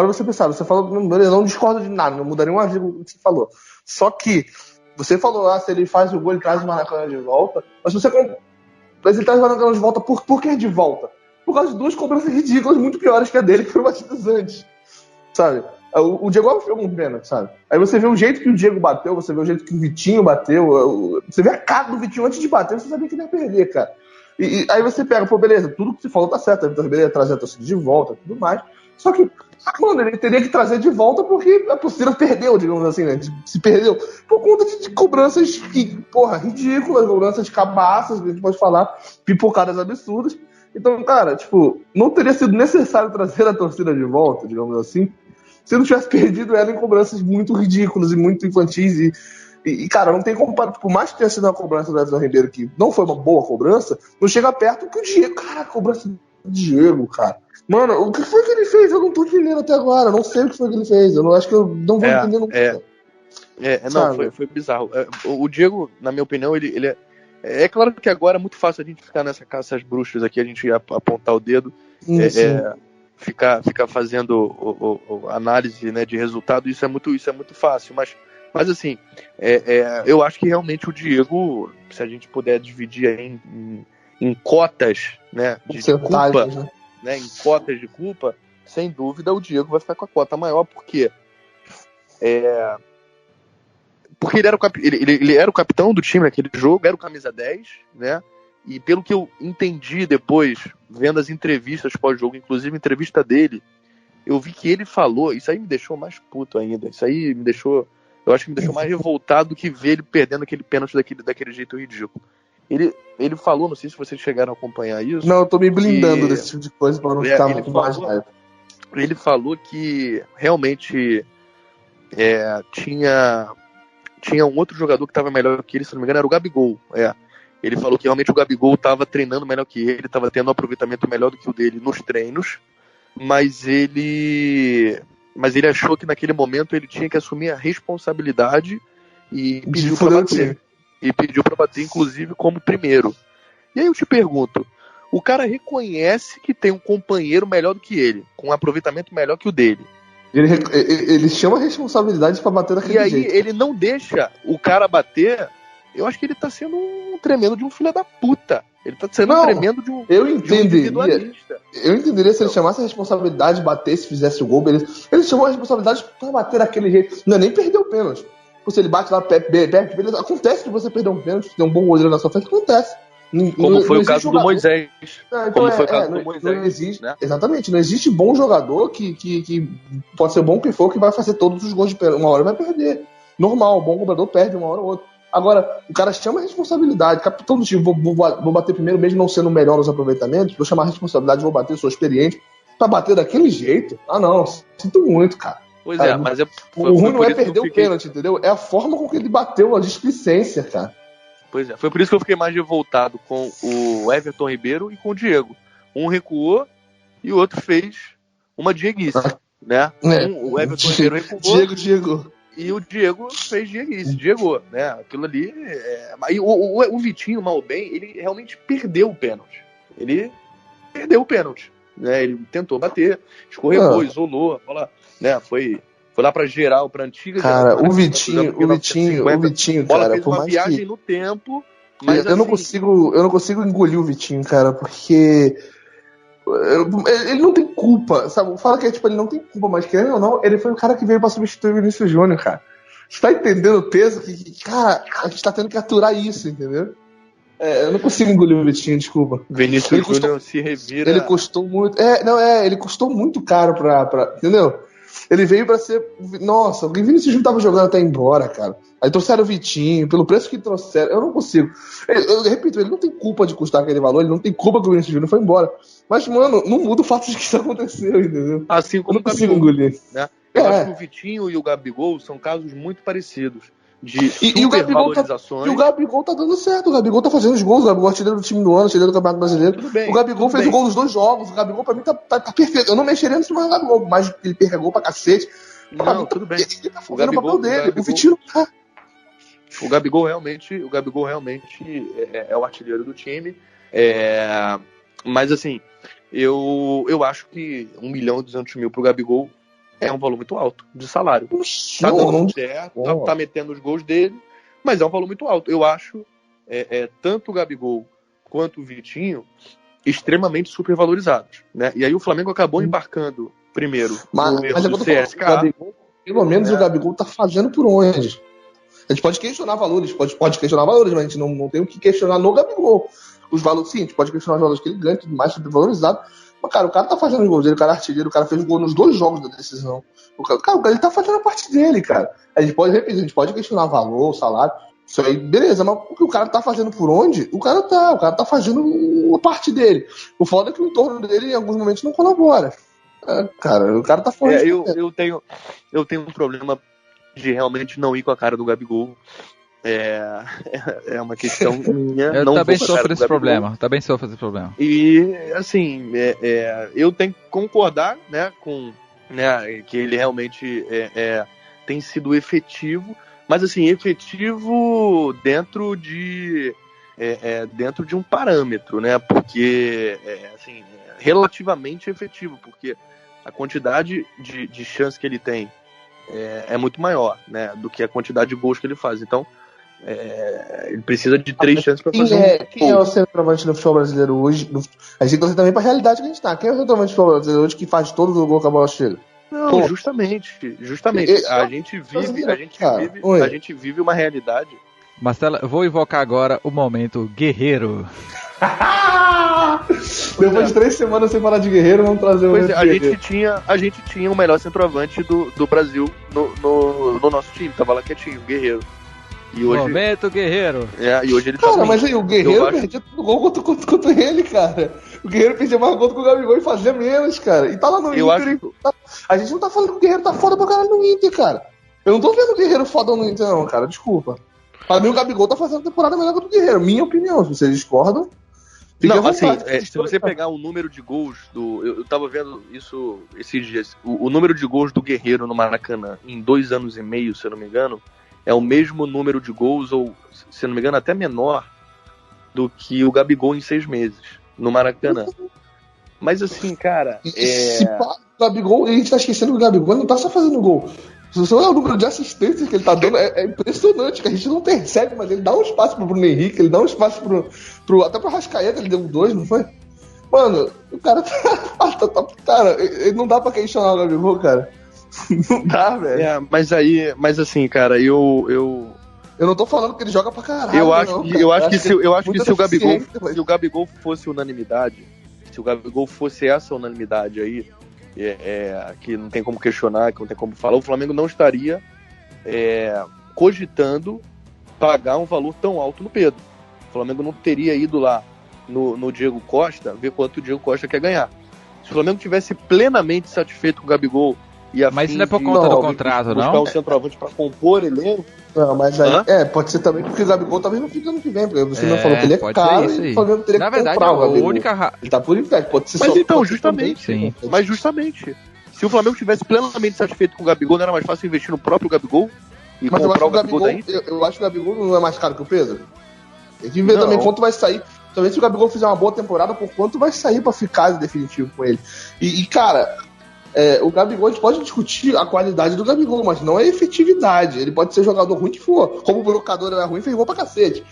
você pensava, você falou, eu não discordo de nada, não mudaria uma vírgula do que você falou. Só que você falou, se ele faz o gol, ele traz o Maracanã de volta. Mas ele traz o Maracanã de volta, por que de volta? Por causa de duas cobranças ridículas, muito piores que a dele, que foram batidas antes. Sabe? O Diego Alves pegou um pênalti, sabe? Aí você vê o jeito que o Diego bateu, você vê o jeito que o Vitinho bateu, você vê a cara do Vitinho antes de bater, você sabia que ele ia perder, cara. E aí você pega, beleza, tudo que você falou tá certo, o Everton Ribeiro ia trazer a torcida de volta, tudo mais. Só que, mano, ele teria que trazer de volta porque a torcida perdeu, digamos assim, né? Se perdeu. Por conta de cobranças ridículas, cobranças cabaças, que a gente pode falar, pipocadas absurdas. Então, cara, não teria sido necessário trazer a torcida de volta, digamos assim, se não tivesse perdido ela em cobranças muito ridículas e muito infantis e cara, não tem como, por mais que tenha sido uma cobrança do Everton Ribeiro que não foi uma boa cobrança, não chega perto que o Diego, cara, a cobrança do Diego, cara. Mano, o que foi que ele fez? Eu não tô entendendo até agora, não sei o que foi que ele fez, eu acho que eu não vou entender nunca. Não, foi bizarro. O Diego, na minha opinião, ele é claro que agora é muito fácil a gente ficar nessa caça às bruxas aqui, a gente apontar o dedo, ficar fazendo análise, né, de resultado, isso é muito fácil, mas assim, eu acho que realmente o Diego, se a gente puder dividir aí em cotas, né, de culpa, né, em cotas de culpa, sem dúvida o Diego vai ficar com a cota maior, porque ele era o capitão do time naquele jogo, era o camisa 10, né, E pelo que eu entendi depois, vendo as entrevistas pós-jogo, inclusive a entrevista dele, eu vi que ele falou, isso aí me deixou mais puto ainda, isso aí me deixou, eu acho que me deixou mais revoltado do que ver ele perdendo aquele pênalti daquele jeito ridículo. Ele falou, não sei se vocês chegaram a acompanhar isso. Não, eu tô me blindando desse tipo de coisa pra não ficar muito mais raiva. Ele falou que realmente tinha um outro jogador que estava melhor que ele, se não me engano, era o Gabigol. Ele falou que realmente o Gabigol estava treinando melhor que ele, estava tendo um aproveitamento melhor do que o dele nos treinos, mas ele achou que naquele momento ele tinha que assumir a responsabilidade e pediu para bater. E pediu para bater, inclusive, como primeiro. E aí eu te pergunto, o cara reconhece que tem um companheiro melhor do que ele, com um aproveitamento melhor que o dele. Ele chama a responsabilidade para bater daquele jeito. E aí ele não deixa o cara bater. Eu acho que ele tá sendo um tremendo de um filho da puta. Ele tá sendo um tremendo de um individualista. Eu entenderia se ele chamasse a responsabilidade de bater, se fizesse o gol, beleza. Ele chamou a responsabilidade pra bater daquele jeito. Não é nem perder o pênalti. Se ele bate lá perto, beleza. Acontece de você perder um pênalti, ter um bom goleiro na sua frente, acontece. Como foi o caso do Moisés. Como foi o caso do Moisés. Não existe, né? Exatamente, não existe bom jogador que pode ser bom que for, que vai fazer todos os gols de pênalti. Uma hora vai perder. Normal, bom jogador perde uma hora ou outra. Agora, o cara chama a responsabilidade. Capitão do time, vou bater primeiro, mesmo não sendo o melhor nos aproveitamentos, vou chamar a responsabilidade, vou bater, sou experiente. Pra bater daquele jeito? Ah, não, sinto muito, cara. Pois cara, mas o ruim não é perder o pênalti, entendeu? É a forma com que ele bateu, a displicência, cara. Pois é, foi por isso que eu fiquei mais revoltado com o Everton Ribeiro e com o Diego. Um recuou e o outro fez uma dieguice, né? O Everton Ribeiro recuou. Diego. E o Diego fez dieguice, Diego, né? Aquilo ali... O Vitinho, mal ou bem, ele realmente perdeu o pênalti. Ele perdeu o pênalti. Né? Ele tentou bater, escorregou, isolou, a bola, né? Foi lá pra geral, pra antiga. Cara, geral, o Vitinho, cara, fez uma viagem no tempo. Mas eu não consigo engolir o Vitinho, cara, porque ele não tem culpa, sabe? Fala que ele não tem culpa, mas querendo ou não, ele foi o cara que veio pra substituir o Vinícius Júnior, cara. Você tá entendendo o peso cara, a gente tá tendo que aturar isso, entendeu? Eu não consigo engolir o Vitinho, desculpa. Vinícius Júnior se revira. Ele custou muito. Ele custou muito caro pra. Entendeu? Ele veio pra ser. Nossa, o Vinícius Júnior tava jogando até embora, cara. Aí trouxeram o Vitinho, pelo preço que trouxeram. Eu não consigo. Eu repito, ele não tem culpa de custar aquele valor, ele não tem culpa que o Vinícius Júnior foi embora. Mas, mano, não muda o fato de que isso aconteceu, entendeu? Assim como eu não consigo engolir. Né? Eu acho que o Vitinho e o Gabigol são casos muito parecidos. E o Gabigol tá dando certo, o Gabigol tá fazendo os gols, o Gabigol artilheiro do time do ano, artilheiro do Campeonato Brasileiro. O Gabigol fez o gol nos 2 jogos, o Gabigol pra mim tá perfeito. Eu não mexeria no cima do Gabigol, mas ele pega gol pra cacete. Não, tudo bem. Ele tá fazendo o papel dele, o Vitinho tá. O Gabigol realmente é o artilheiro do time. Mas assim, eu acho que 1.200.000 pro Gabigol é um valor muito alto de salário. Tá dando certo, tá metendo os gols dele, mas é um valor muito alto. Eu acho tanto o Gabigol quanto o Vitinho extremamente supervalorizados, né? E aí o Flamengo acabou embarcando primeiro no erro do CSK. Pelo menos o Gabigol tá fazendo por onde? A gente pode questionar valores, pode questionar valores, mas a gente não tem o que questionar no Gabigol. Os valores, sim, a gente pode questionar os valores que ele ganha, tudo mais supervalorizado. Mas, cara, o cara tá fazendo os gols dele, o cara é artilheiro, o cara fez gol nos 2 jogos da decisão. O cara, ele tá fazendo a parte dele, cara. A gente pode repetir, a gente pode questionar valor, salário, isso aí, beleza, mas o que o cara tá fazendo por onde? O cara tá fazendo a parte dele. O foda é que o entorno dele, em alguns momentos, não colabora. Cara, o cara tá fora. Eu tenho um problema de realmente não ir com a cara do Gabigol. É uma questão minha. Eu não também sofro esse problema. E, assim, eu tenho que concordar, né, com que ele realmente tem sido efetivo, mas, assim, efetivo dentro de um parâmetro, né, porque, assim, relativamente efetivo, porque a quantidade de chance que ele tem é muito maior, né, do que a quantidade de gols que ele faz. Então, ele precisa de 3 chances para fazer Quem é o centroavante do futebol brasileiro hoje? A gente tem também para a realidade que a gente tá. Quem é o centroavante do futebol brasileiro hoje que faz todos os gols que a bola chega? Não, justamente. A gente vive uma realidade. Marcelo, eu vou invocar agora o momento guerreiro. Depois de 3 semanas sem falar de Guerreiro, vamos trazer o Pois é, a gente tinha o melhor centroavante do Brasil no nosso time, tava lá quietinho, o Guerreiro. E hoje, Momento Guerreiro. e hoje ele tá Cara, ruim. mas aí o Guerreiro Eu acho- perdia todo gol contra ele, cara. O Guerreiro perdia mais gol do que o Gabigol e fazia menos, cara. E tá lá no Eu Inter. A gente não tá falando que o Guerreiro tá foda pra caralho no Inter, cara. Eu não tô vendo o Guerreiro foda no Inter, não, cara. Desculpa. Pra mim, o Gabigol tá fazendo a temporada melhor que o do Guerreiro. Minha opinião. Se vocês discordam, fique à Não, assim, vontade. se você pegar o número de gols eu tava vendo isso esses dias. O número de gols do Guerreiro no Maracanã em 2 anos e meio, se eu não me engano, é o mesmo número de gols, ou, se eu não me engano, até menor do que o Gabigol em 6 meses no Maracanã. Mas assim, cara, Se pá, o Gabigol, a gente tá esquecendo que o Gabigol não tá só fazendo gol. Se você olhar o número de assistências que ele tá dando, é impressionante, que a gente não percebe, mas ele dá um espaço pro Bruno Henrique, ele dá um espaço até pro Arrascaeta, ele deu 2, não foi? Mano, o cara cara, ele não dá pra questionar o Gabigol, cara. Não dá, velho. mas assim, cara, eu Eu não tô falando que ele joga pra caralho. Eu acho que se o o Gabigol fosse unanimidade, se o Gabigol fosse essa unanimidade aí, que não tem como questionar, que não tem como falar, o Flamengo não estaria cogitando pagar um valor tão alto no Pedro. O Flamengo não teria ido lá no Diego Costa ver quanto o Diego Costa quer ganhar. Se o Flamengo tivesse plenamente satisfeito com o Gabigol e a Mas fim isso não é por de conta do contrato, buscar não? um centroavante para compor elenco. Não, mas aí, Hã? pode ser também porque o Gabigol talvez não fica ano que vem, porque você não É, falou que ele é pode caro ser isso e aí. o Flamengo teria Na que verdade, comprar o a Gabigol. única Ele tá por empréstimo, pode ser Mas só. então, pode ser justamente, também. sim. Mas justamente, se o Flamengo tivesse plenamente satisfeito com o Gabigol, não era mais fácil investir no próprio Gabigol e Mas eu acho, comprar que o o Gabigol Gabigol, daí? eu acho que o Gabigol não é mais caro que o Pedro. Tem que ver Não. também quanto vai sair. Talvez se o Gabigol fizer uma boa temporada, por quanto vai sair pra ficar definitivo com ele. E cara, o Gabigol, a gente pode discutir a qualidade do Gabigol, mas não a efetividade. Ele pode ser jogador ruim que for. Como o brocador era ruim, fez gol pra cacete.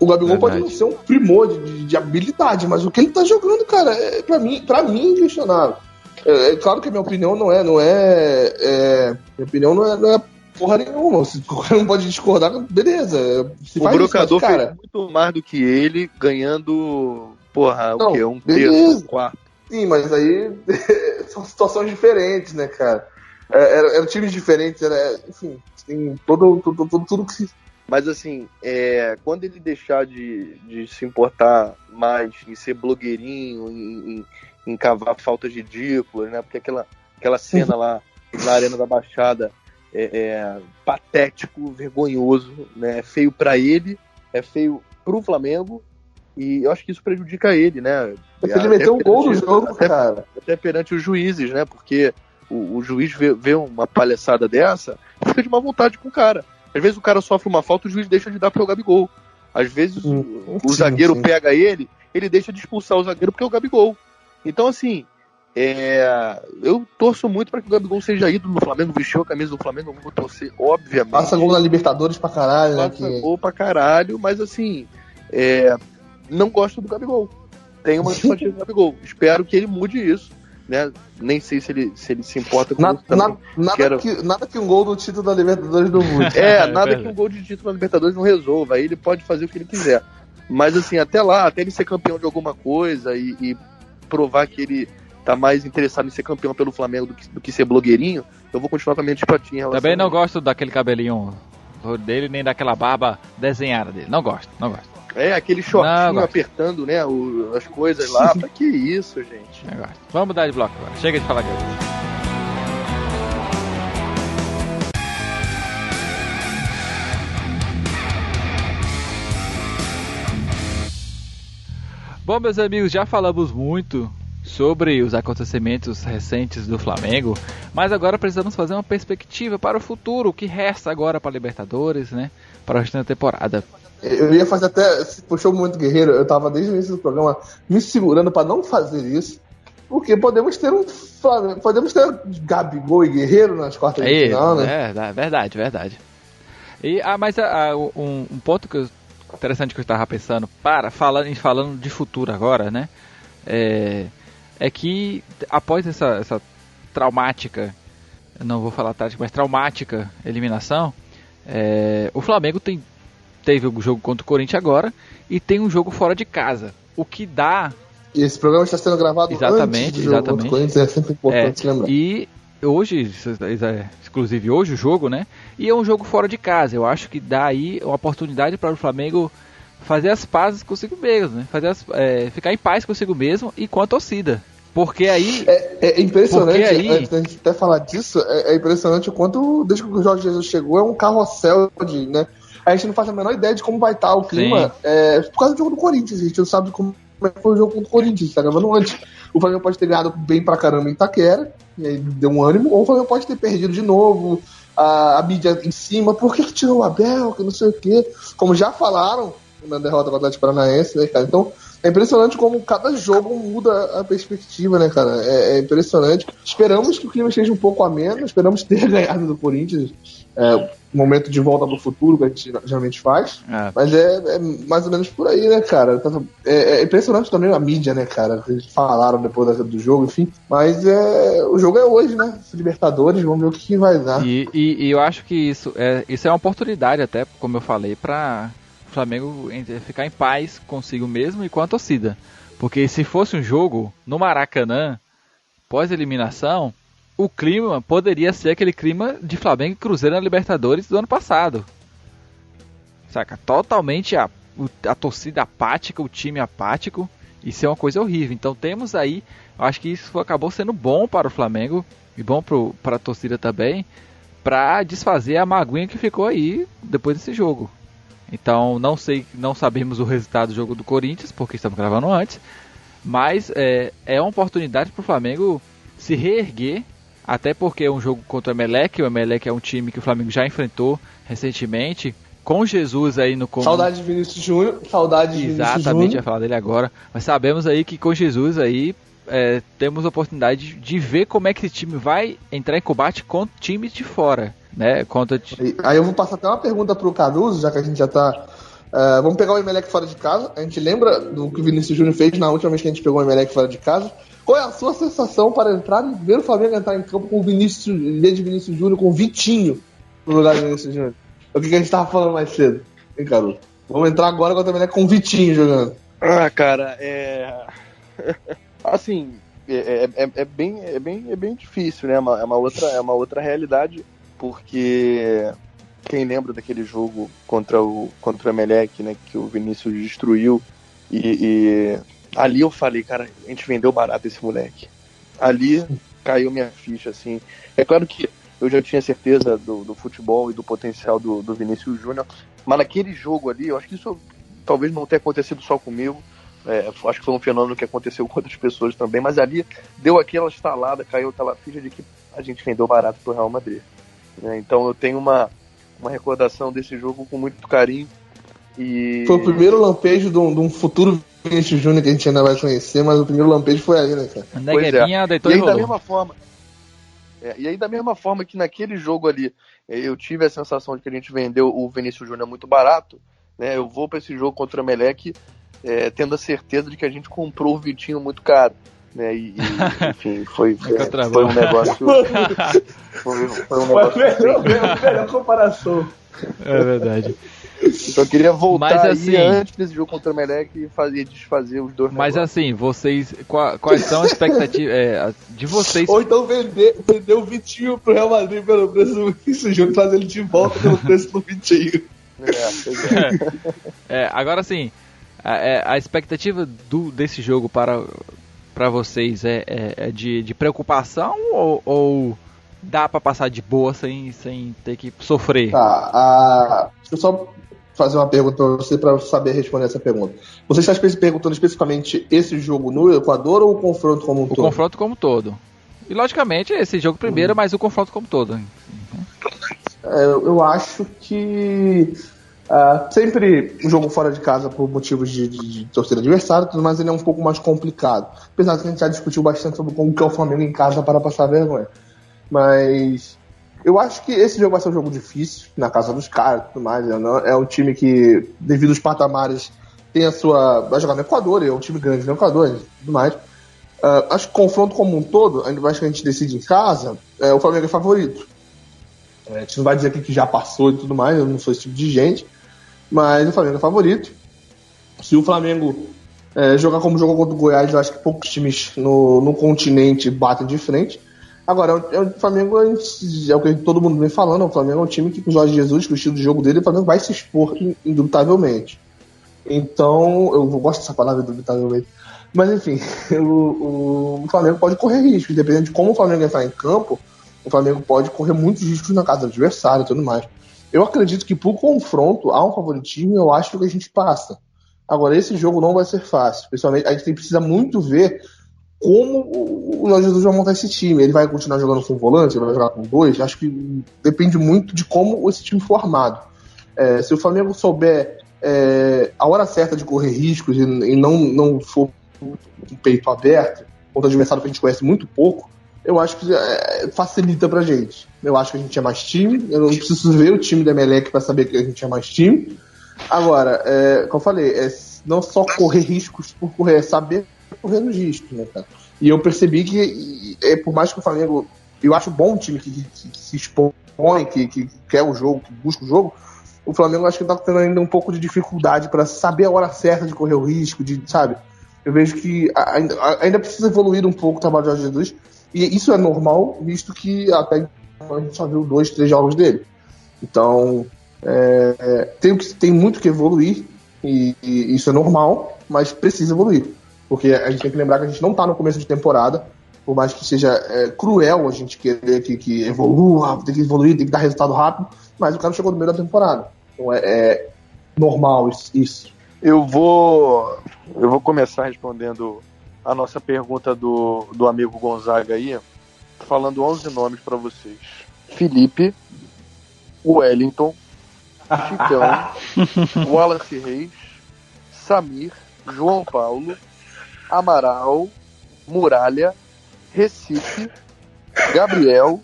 O Gabigol pode não ser um primor de habilidade, mas o que ele tá jogando, cara, pra mim é inquestionável. É claro que a minha opinião não é minha opinião não é porra nenhuma. Se qualquer um pode discordar, beleza. Se O faz isso, brocador mas, cara, fez muito mais do que ele, ganhando, Não, o quê? Um beleza. terço, um quarto. sim, mas aí são situações diferentes, né, cara? Eram times diferentes, enfim, tem tudo que se. Mas assim, quando ele deixar de se importar mais em ser blogueirinho, em cavar faltas ridículas, né? Porque aquela cena lá na Arena da Baixada é patético, vergonhoso, né? É feio pra ele, é feio pro Flamengo, e eu acho que isso prejudica ele, né? Ele meteu um gol no jogo, até, cara. até perante os juízes, né? Porque o juiz vê uma palhaçada dessa, fica de má vontade com o cara. Às vezes o cara sofre uma falta, o juiz deixa de dar pro Gabigol. Às vezes o zagueiro pega ele deixa de expulsar o zagueiro porque é o Gabigol. Então, assim, eu torço muito para que o Gabigol seja ídolo no Flamengo, vestiu a camisa do Flamengo, eu vou torcer, obviamente. Passa gol na Libertadores pra caralho, né? Passa gol pra caralho, mas assim, não gosto do Gabigol. Tenho uma antipatia do Gabigol. Espero que ele mude isso, né? Nem sei se ele se importa com isso também. Nada que um gol do título da Libertadores não mude. Nada que um gol de título na Libertadores não resolva. Aí ele pode fazer o que ele quiser. Mas assim, até ele ser campeão de alguma coisa e provar que ele tá mais interessado em ser campeão pelo Flamengo do que ser blogueirinho, eu vou continuar com a minha antipatia em relação Também não a gosto daquele cabelinho dele, nem daquela barba desenhada dele. Não gosto. aquele shortinho apertando, né, as coisas lá. Pra que isso, gente? Não gosto. Vamos mudar de bloco agora. Chega de falar de hoje. Bom, meus amigos, já falamos muito sobre os acontecimentos recentes do Flamengo, mas agora precisamos fazer uma perspectiva para o futuro, o que resta agora para a Libertadores, né, para o resto da temporada. Eu ia fazer até, se puxou muito Guerreiro, eu tava desde o início do programa me segurando pra não fazer isso, porque podemos ter Gabigol e Guerreiro nas quartas de final, né? Verdade. E, mas um ponto interessante que eu estava pensando, falando de futuro agora, né, é que após essa traumática, eu não vou falar tática, mas traumática eliminação, o Flamengo tem teve o jogo contra o Corinthians agora e tem um jogo fora de casa. O que dá... E esse programa está sendo gravado antes do jogo contra o Corinthians, é sempre importante lembrar. E hoje, inclusive hoje o jogo, né? E é um jogo fora de casa. Eu acho que dá aí uma oportunidade para o Flamengo fazer as pazes consigo mesmo, né? Ficar em paz consigo mesmo e com a torcida. Porque aí... É impressionante, porque aí... antes da gente até falar disso, é impressionante o quanto, desde que o Jorge Jesus chegou, é um carrossel de, né? A gente não faz a menor ideia de como vai estar o clima por causa do jogo do Corinthians. A gente não sabe como foi o jogo contra o Corinthians, tá gravando antes. O Flamengo pode ter ganhado bem pra caramba em Itaquera, e aí deu um ânimo, ou o Flamengo pode ter perdido de novo, a mídia em cima, por que tirou o Abel, que não sei o quê. Como já falaram na derrota do Atlético Paranaense, né, cara? Então, é impressionante como cada jogo muda a perspectiva, né, cara? É impressionante. Esperamos que o clima esteja um pouco ameno, esperamos ter ganhado do Corinthians, momento de volta do futuro que a gente geralmente faz, mas é mais ou menos por aí, né, cara? É impressionante também a mídia, né, cara? Eles falaram depois do jogo, enfim, mas o jogo é hoje, né? Libertadores, vamos ver o que vai dar. E eu acho que isso é uma oportunidade até, como eu falei, para o Flamengo ficar em paz consigo mesmo e com a torcida, porque se fosse um jogo no Maracanã, pós-eliminação, o clima poderia ser aquele clima de Flamengo e Cruzeiro na Libertadores do ano passado. Saca? Totalmente a torcida apática, o time apático. Isso é uma coisa horrível. Então temos aí, acho que isso acabou sendo bom para o Flamengo e bom para a torcida também, para desfazer a magoinha que ficou aí depois desse jogo. Então não sabemos o resultado do jogo do Corinthians, porque estamos gravando antes, mas é uma oportunidade para o Flamengo se reerguer. Até porque é um jogo contra o Emelec é um time que o Flamengo já enfrentou recentemente, com Jesus aí no comando. Saudade de Vinícius Júnior, Exatamente, ia falar dele agora, mas sabemos aí que com Jesus aí temos a oportunidade de ver como é que esse time vai entrar em combate com times de fora, né? Aí eu vou passar até uma pergunta pro Caruso, já que a gente já tá... vamos pegar o Emelec fora de casa. A gente lembra do que o Vinícius Júnior fez na última vez que a gente pegou o Emelec fora de casa. Qual é a sua sensação para ver o Flamengo entrar em campo com o Vinícius, em vez de Vinícius Júnior, com o Vitinho no lugar de Vinícius Júnior? É o que a gente tava falando mais cedo, hein, Caruso? Vamos entrar agora com o Vitinho jogando. Cara, assim, é bem difícil, né? É uma outra realidade, porque quem lembra daquele jogo contra o Emelec, né, que o Vinícius destruiu, e ali eu falei, cara, a gente vendeu barato esse moleque. Ali caiu minha ficha, assim. É claro que eu já tinha certeza do futebol e do potencial do Vinícius Júnior, mas naquele jogo ali, eu acho que isso talvez não tenha acontecido só comigo, acho que foi um fenômeno que aconteceu com outras pessoas também, mas ali deu aquela estalada, caiu aquela ficha de que a gente vendeu barato pro Real Madrid. Então eu tenho uma recordação desse jogo com muito carinho. E... Foi o primeiro lampejo de um futuro Vinícius Júnior que a gente ainda vai conhecer, mas o primeiro lampejo foi ali, né, cara? Deitou e da mesma forma. E aí, da mesma forma que naquele jogo ali, eu tive a sensação de que a gente vendeu o Vinícius Júnior muito barato, né? Eu vou para esse jogo contra o Emelec tendo a certeza de que a gente comprou o Vitinho muito caro, né? Enfim, foi um negócio. foi um negócio. Melhor comparação. É verdade. Então eu queria voltar mas, assim, antes desse jogo contra o Emelec e desfazer os dois. Mas negócios. Assim, vocês, quais são as expectativas de vocês? Ou então vender o Vitinho pro Real Madrid pelo preço do Vinícius Júnior, trazer ele de volta pelo preço do Vitinho. Agora sim, a expectativa desse jogo para vocês é de preocupação ou dá para passar de boa sem ter que sofrer? Tá, deixa eu só fazer uma pergunta para você para saber responder essa pergunta. Você está perguntando especificamente esse jogo no Equador ou o confronto como um todo? O confronto como um todo. E logicamente esse jogo primeiro, mas o confronto como um todo. Eu acho que sempre um jogo fora de casa por motivos de torcida adversária, mas ele é um pouco mais complicado. Apesar que a gente já discutiu bastante sobre como que é o Flamengo em casa para passar vergonha. Mas eu acho que esse jogo vai ser um jogo difícil, na casa dos caras e tudo mais. É um time que, devido aos patamares, vai jogar no Equador, é um time grande no Equador e tudo mais. Acho que o confronto como um todo, ainda mais que a gente decide em casa, o Flamengo é favorito. A gente não vai dizer aqui que já passou e tudo mais, eu não sou esse tipo de gente. Mas o Flamengo é favorito. Se o Flamengo jogar como jogou contra o Goiás, eu acho que poucos times no continente batem de frente. Agora, o Flamengo é o que todo mundo vem falando, o Flamengo é um time que com o Jorge Jesus, com o estilo de jogo dele, o Flamengo vai se expor indubitavelmente. Então, eu gosto dessa palavra indubitavelmente, mas enfim, o Flamengo pode correr riscos, dependendo de como o Flamengo entrar em campo, o Flamengo pode correr muitos riscos na casa do adversário e tudo mais. Eu acredito que por confronto, há um favoritismo, eu acho que a gente passa. Agora, esse jogo não vai ser fácil, principalmente a gente precisa muito ver como o Jorge Jesus vai montar esse time. Ele vai continuar jogando com volante, ele vai jogar com dois? Acho que depende muito de como esse time for armado. Se o Flamengo souber a hora certa de correr riscos e não for com o peito aberto, contra o adversário que a gente conhece muito pouco, eu acho que facilita pra gente. Eu acho que a gente é mais time, eu não preciso ver o time da Emelec para saber que a gente é mais time. Agora, como eu falei, não só correr riscos por correr, é saber correr nos riscos, né, cara? E eu percebi que, por mais que o Flamengo, eu acho bom um time que se expõe, que quer o jogo, que busca o jogo, o Flamengo acho que tá tendo ainda um pouco de dificuldade para saber a hora certa de correr o risco, sabe? Eu vejo que ainda precisa evoluir um pouco o trabalho do Jorge Jesus, e isso é normal, visto que até a gente só viu 2-3 jogos dele. Então, tem muito que evoluir, e isso é normal, mas precisa evoluir. Porque a gente tem que lembrar que a gente não está no começo de temporada, por mais que seja cruel a gente querer que evolua, tem que evoluir, tem que dar resultado rápido, mas o cara chegou no meio da temporada. Então é normal isso. Eu vou começar respondendo a nossa pergunta do amigo Gonzaga aí, falando 11 nomes para vocês. Felipe, Wellington, Chicão, Wallace Reis, Samir, João Paulo, Amaral, Muralha, Recife, Gabriel,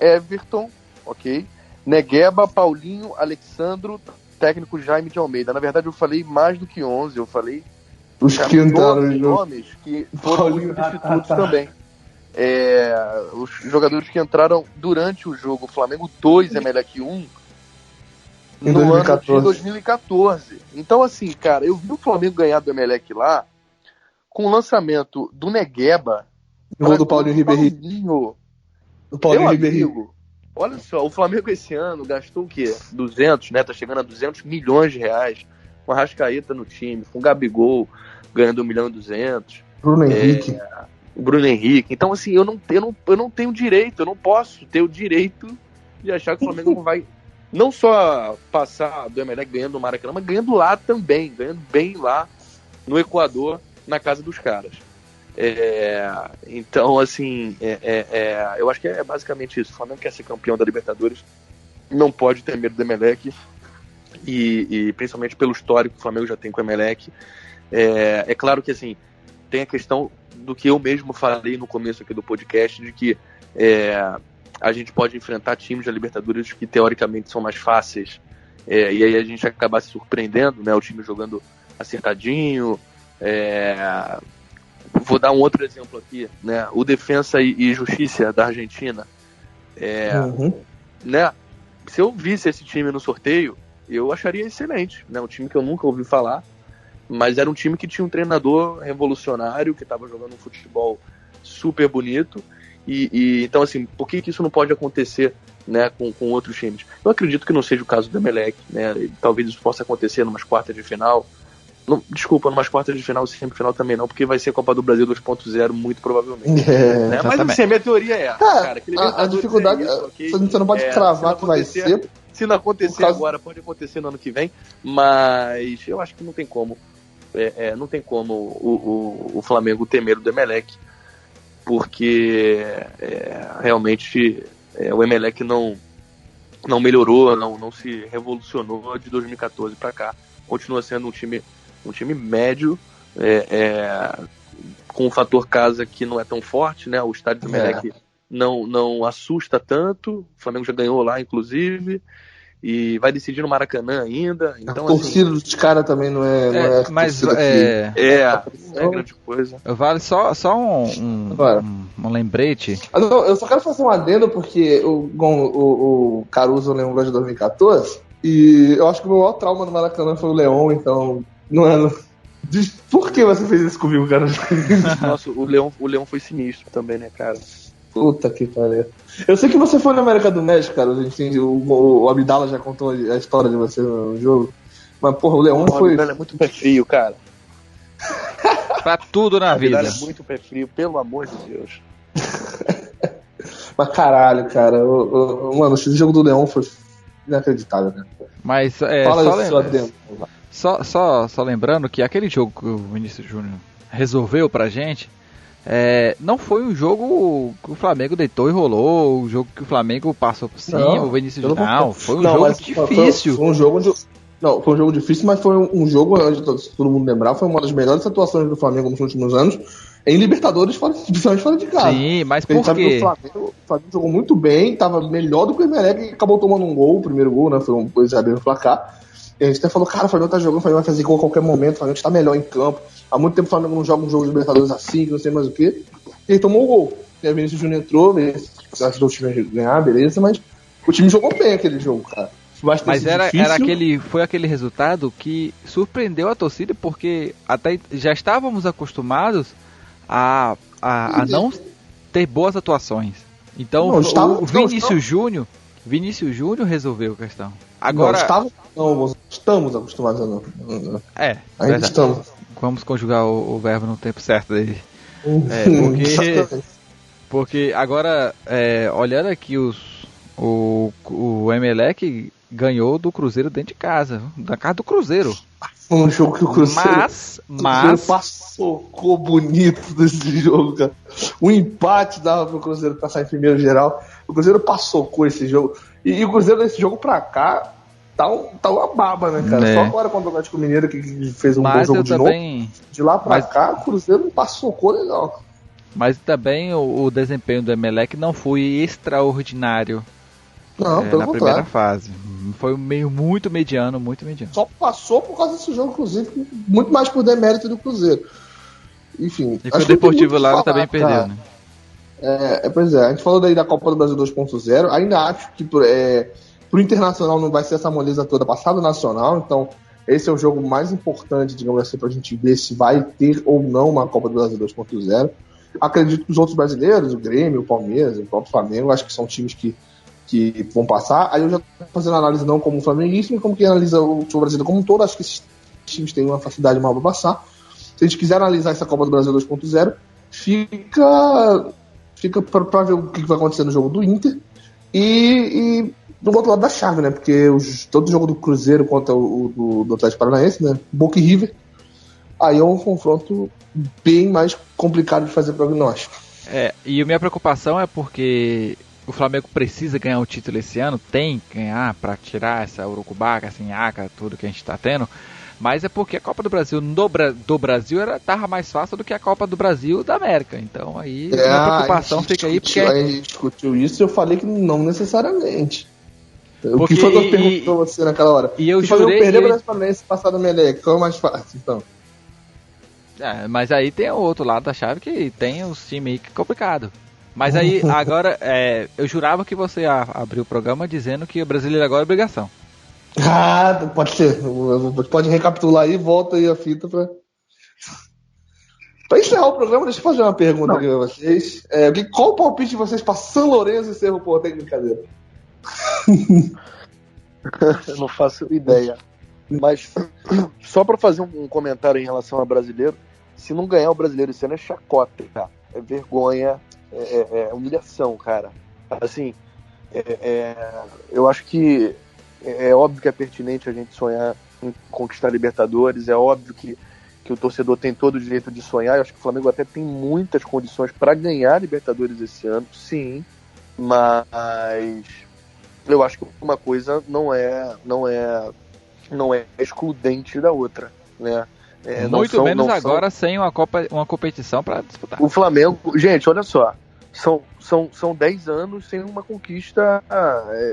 Everton, ok? Negueba, Paulinho, Alexandro, técnico Jaime de Almeida. Na verdade, eu falei mais do que 11, eu falei os que entraram nomes que foram os substitutos também. Os jogadores que entraram durante o jogo, Flamengo 2, Emelec 1, no 2014. Ano de 2014. Então, assim, cara, eu vi o Flamengo ganhar do Emelec lá com o lançamento do Negueba. Gol do Paulinho Ribeirinho. Do Paulinho Ribeirinho. Olha só, o Flamengo esse ano gastou o quê? 200, né? Tá chegando a 200 milhões de reais. Com a Arrascaeta no time, com o Gabigol ganhando 1.200.000. Bruno Henrique. Bruno Henrique. Então, assim, eu não tenho direito, eu não posso ter o direito de achar que o Flamengo não vai não só passar do Emelec ganhando no Maracanã, mas ganhando lá também, ganhando bem lá no Equador, na casa dos caras. Então, assim, eu acho que é basicamente isso. O Flamengo quer ser campeão da Libertadores, não pode ter medo do Emelec, e principalmente pelo histórico que o Flamengo já tem com o Emelec. É claro que, assim, tem a questão do que eu mesmo falei no começo aqui do podcast, de que a gente pode enfrentar times da Libertadores que teoricamente são mais fáceis, e aí a gente acaba se surpreendendo, né? O time jogando acertadinho. Vou dar um outro exemplo aqui, né? O Defensa e Justiça da Argentina. Né? Se eu visse esse time no sorteio, eu acharia excelente, né? Um time que eu nunca ouvi falar, mas era um time que tinha um treinador revolucionário, que estava jogando um futebol super bonito. Então, assim, por que isso não pode acontecer, né, com outros times? Eu acredito que não seja o caso do Emelec, né? Talvez isso possa acontecer numas quartas de final. Numas quartas de final, semifinal também não, porque vai ser a Copa do Brasil 2.0, muito provavelmente. Né? Mas assim, a minha teoria é essa, cara. A dificuldade você não pode cravar que vai ser. Se não acontecer agora, pode acontecer no ano que vem, mas eu acho que não tem como. Não tem como o Flamengo ter medo do Emelec, porque realmente o Emelec não melhorou, não se revolucionou de 2014 para cá. Continua sendo um time médio, com o fator casa que não é tão forte, né? O estádio do Emelec não assusta tanto. O Flamengo já ganhou lá, inclusive, e vai decidir no Maracanã ainda. Então, a torcida dos caras também não é mas é grande coisa. Vale só um lembrete. Não, eu só quero fazer um adendo, porque o Caruso lembrou de 2014. E eu acho que o meu maior trauma no Maracanã foi o Leão, então. Não é. Por que você fez isso comigo, cara? Nossa, o Leão foi sinistro também, né, cara? Puta que pariu. Eu sei que você foi na América do México, cara. A gente, o Abdala já contou a história de você no jogo. Mas, porra, o Leão foi. O é muito pé frio, cara. Pra tudo na vida. É muito pé frio, pelo amor de Deus. Mas caralho, cara. Mano, esse jogo do Leão foi inacreditável, né? Mas só lembrando que aquele jogo que o Vinícius Júnior resolveu pra gente, não foi um jogo que o Flamengo deitou e rolou, o jogo que o Flamengo passou por cima, o Vinícius Júnior. Não, foi um jogo difícil. Foi um jogo onde. Não, foi um jogo difícil, mas foi um jogo, se todo mundo lembrar, foi uma das melhores atuações do Flamengo nos últimos anos, em Libertadores, principalmente fora de casa. Sim, mas por quê? O Flamengo jogou muito bem, estava melhor do que o Emelec e acabou tomando um gol, o primeiro gol, né? Foi um coisa abrindo o placar. E a gente até falou, cara, o Flamengo tá jogando, o Flamengo vai fazer gol a qualquer momento, o Flamengo está melhor em campo. Há muito tempo o Flamengo não joga um jogo de Libertadores assim, que não sei mais o quê. E ele tomou o gol. E a Vinícius Júnior entrou, ajudou o time a ganhar, beleza, mas o time jogou bem aquele jogo, cara. Mas foi aquele resultado que surpreendeu a torcida, porque até já estávamos acostumados a não ter boas atuações. Então o Vinícius Júnior resolveu a questão. Agora estamos acostumados a não. Ainda estamos. Vamos conjugar o verbo no tempo certo dele. Porque agora, olhando aqui o Emelec ganhou do Cruzeiro dentro de casa, da casa do Cruzeiro. Foi um jogo que o Cruzeiro, o Cruzeiro passocou bonito desse jogo, cara. O empate dava pro Cruzeiro passar em primeiro geral. O Cruzeiro passocou esse jogo. E o Cruzeiro desse jogo pra cá tá uma baba, né, cara? Só agora contra o Atlético Mineiro que fez um bom jogo de novo. De lá pra cá, o Cruzeiro passocou legal. Mas também o desempenho do Emelec não foi extraordinário. Não, pelo na contrário. Primeira fase. Foi muito mediano. Só passou por causa desse jogo, inclusive, muito mais por demérito do Cruzeiro. Enfim. E que o Deportivo Lara também perdeu, né? Pois é, a gente falou daí da Copa do Brasil 2.0. Ainda acho que pro Internacional não vai ser essa moleza toda passada nacional, então esse é o jogo mais importante, digamos assim, pra gente ver se vai ter ou não uma Copa do Brasil 2.0. Acredito que os outros brasileiros, o Grêmio, o Palmeiras, o próprio Flamengo, acho que são times que vão passar. Aí eu já tô fazendo análise não como flamenguista, mas como quem analisa o futebol brasileiro como um todo. Acho que esses times têm uma facilidade maior para passar. Se a gente quiser analisar essa Copa do Brasil 2.0, fica para ver o que vai acontecer no jogo do Inter e do outro lado da chave, né? Porque todo jogo do Cruzeiro contra o do Atlético Paranaense, né? Boca e River, aí é um confronto bem mais complicado de fazer prognóstico. E a minha preocupação é porque o Flamengo precisa ganhar o título esse ano, tem que ganhar para tirar essa urucubaca, essa nhaca, tudo que a gente está tendo, mas é porque a Copa do Brasil do Brasil tava mais fácil do que a Copa do Brasil da América, então aí a preocupação fica aí, porque a gente discutiu isso e eu falei que não necessariamente. O que foi que eu perguntei pra você naquela hora? E eu jurei perder para esse passado Emelec, qual é o mais fácil, então? Mas aí tem o outro lado da chave que tem os times aí que é complicado. Mas aí, agora, eu jurava que você abriu o programa dizendo que o brasileiro agora é obrigação. Pode ser. Pode recapitular aí, volta aí a fita pra encerrar o programa. Deixa eu fazer uma pergunta aqui pra vocês. Qual o palpite de vocês pra São Lourenço e Cerro Porteño, brincadeira? Eu não faço ideia. Mas, só pra fazer um comentário em relação ao brasileiro, se não ganhar o brasileiro esse ano é chacota, tá? É vergonha. É humilhação, cara. Assim, eu acho que é óbvio que é pertinente a gente sonhar em conquistar Libertadores, é óbvio que o torcedor tem todo o direito de sonhar. Eu acho que o Flamengo até tem muitas condições para ganhar Libertadores esse ano, sim, mas eu acho que uma coisa não é excludente da outra, né? Muito menos agora sem uma competição para disputar. O Flamengo, gente, olha só, são 10 anos sem uma conquista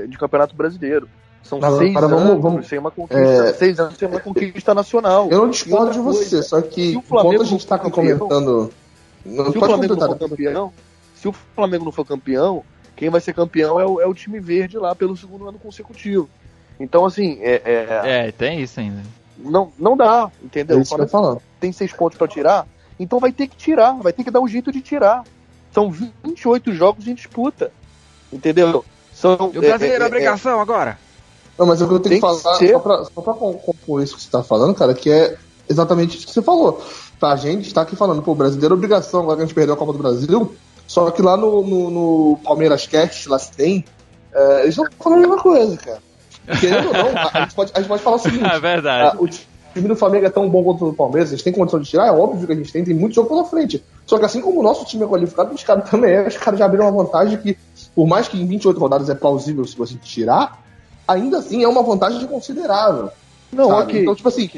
de Campeonato Brasileiro. São 6 anos sem uma conquista. 6 anos sem uma conquista nacional. Eu não discordo de você, só que enquanto a gente está comentando. Se o Flamengo não for campeão, quem vai ser campeão é o time verde lá pelo segundo ano consecutivo. Então, assim, tem isso ainda. não dá, entendeu? É isso que eu tô falando. Tem 6 pontos pra tirar, então vai ter que tirar, vai ter que dar um jeito de tirar. São 28 jogos em disputa, entendeu? E o brasileiro é obrigação agora? Não, mas o que eu tenho que falar, ser... só pra compor isso que você tá falando, cara, que é exatamente isso que você falou. A gente tá aqui falando, pô, brasileiro é obrigação, agora que a gente perdeu a Copa do Brasil, só que lá no Palmeiras Cast, lá se tem, eles estão falando a mesma coisa, cara. Querendo ou não, a gente pode falar o seguinte. É verdade. O time do Flamengo é tão bom quanto o do Palmeiras, a gente tem condição de tirar, é óbvio que a gente tem muito jogo pela frente. Só que assim como o nosso time é qualificado, os caras também os caras já abriram uma vantagem que, por mais que em 28 rodadas é plausível se você tirar, ainda assim é uma vantagem considerável. Não, sabe? ok. Então, tipo assim,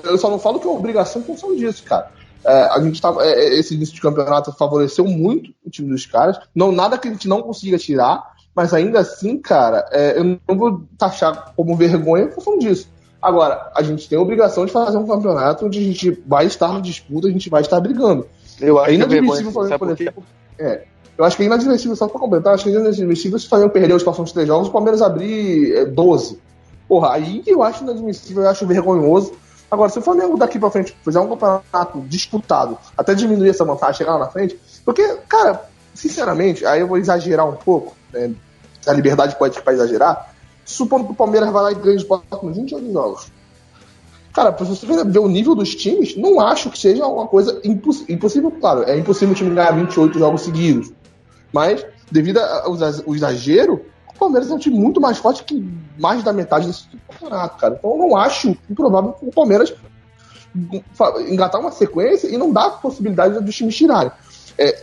eu só não falo que é obrigação em função disso, cara. A gente tava, esse início de campeonato favoreceu muito o time dos caras. Não, nada que a gente não consiga tirar, mas ainda assim, cara, eu não vou taxar como vergonha em função disso. Agora, a gente tem a obrigação de fazer um campeonato onde a gente vai estar na disputa, a gente vai estar brigando. Eu acho inadmissível fazer, por exemplo. Eu acho que é inadmissível, só pra completar, acho que é inadmissível se o Flamengo perder os próximos 3 jogos, o Palmeiras abrir 12. Porra, aí eu acho inadmissível, eu acho vergonhoso. Agora, se o Flamengo daqui pra frente fizer um campeonato disputado, até diminuir essa vantagem, chegar lá na frente, porque, cara, sinceramente, aí eu vou exagerar um pouco, né? A liberdade pode pra exagerar, supondo que o Palmeiras vai lá e ganhe os próximos 28 jogos. Cara, se você ver o nível dos times, não acho que seja uma coisa impossível. Claro, é impossível o time ganhar 28 jogos seguidos. Mas, devido ao exagero, o Palmeiras é um time muito mais forte que mais da metade desse campeonato, cara. Então eu não acho improvável o Palmeiras engatar uma sequência e não dar a possibilidade dos times tirarem.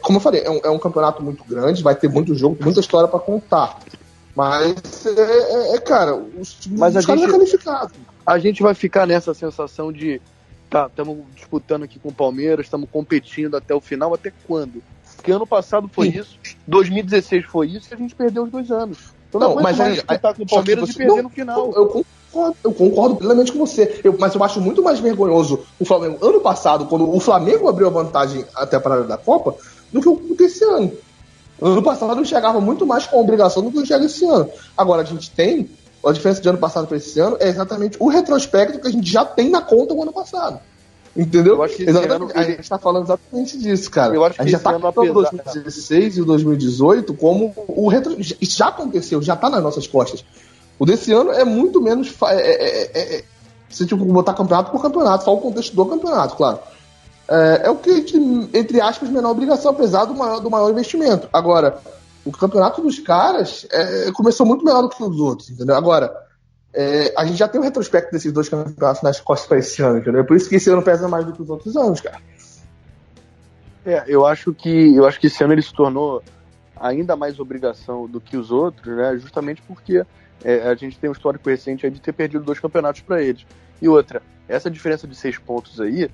Como eu falei, é um campeonato muito grande, vai ter muito jogo, muita história pra contar. Mas, cara, os times caras é qualificado. A gente vai ficar nessa sensação de estamos disputando aqui com o Palmeiras, estamos competindo até o final, até quando? Porque ano passado foi isso, 2016 foi isso, e a gente perdeu os 2 anos. Então não mas aí disputar com o Palmeiras e perder no final. Eu concordo plenamente com você, mas eu acho muito mais vergonhoso o Flamengo ano passado, quando o Flamengo abriu a vantagem até a parada da Copa, do que esse ano. Ano passado eu enxergava muito mais com a obrigação do que eu enxergo esse ano. Agora a gente tem, a diferença de ano passado para esse ano é exatamente o retrospecto que a gente já tem na conta do ano passado. Entendeu? Eu acho que a gente está falando exatamente disso, cara. Eu acho que a gente já está falando o 2016 e o 2018 como isso já aconteceu, já está nas nossas costas. O desse ano é muito menos. Se tipo, botar campeonato por campeonato, só o contexto do campeonato, claro. É o que, entre aspas, menor obrigação, apesar do maior investimento. Agora, o campeonato dos caras começou muito menor do que os outros, entendeu? Agora, a gente já tem um retrospecto desses 2 campeonatos nas costas para esse ano, entendeu? Por isso que esse ano pesa mais do que os outros anos, cara. Eu acho que esse ano ele se tornou ainda mais obrigação do que os outros, né? Justamente porque a gente tem um histórico recente aí de ter perdido 2 campeonatos para eles. E outra, essa diferença de 6 pontos aí,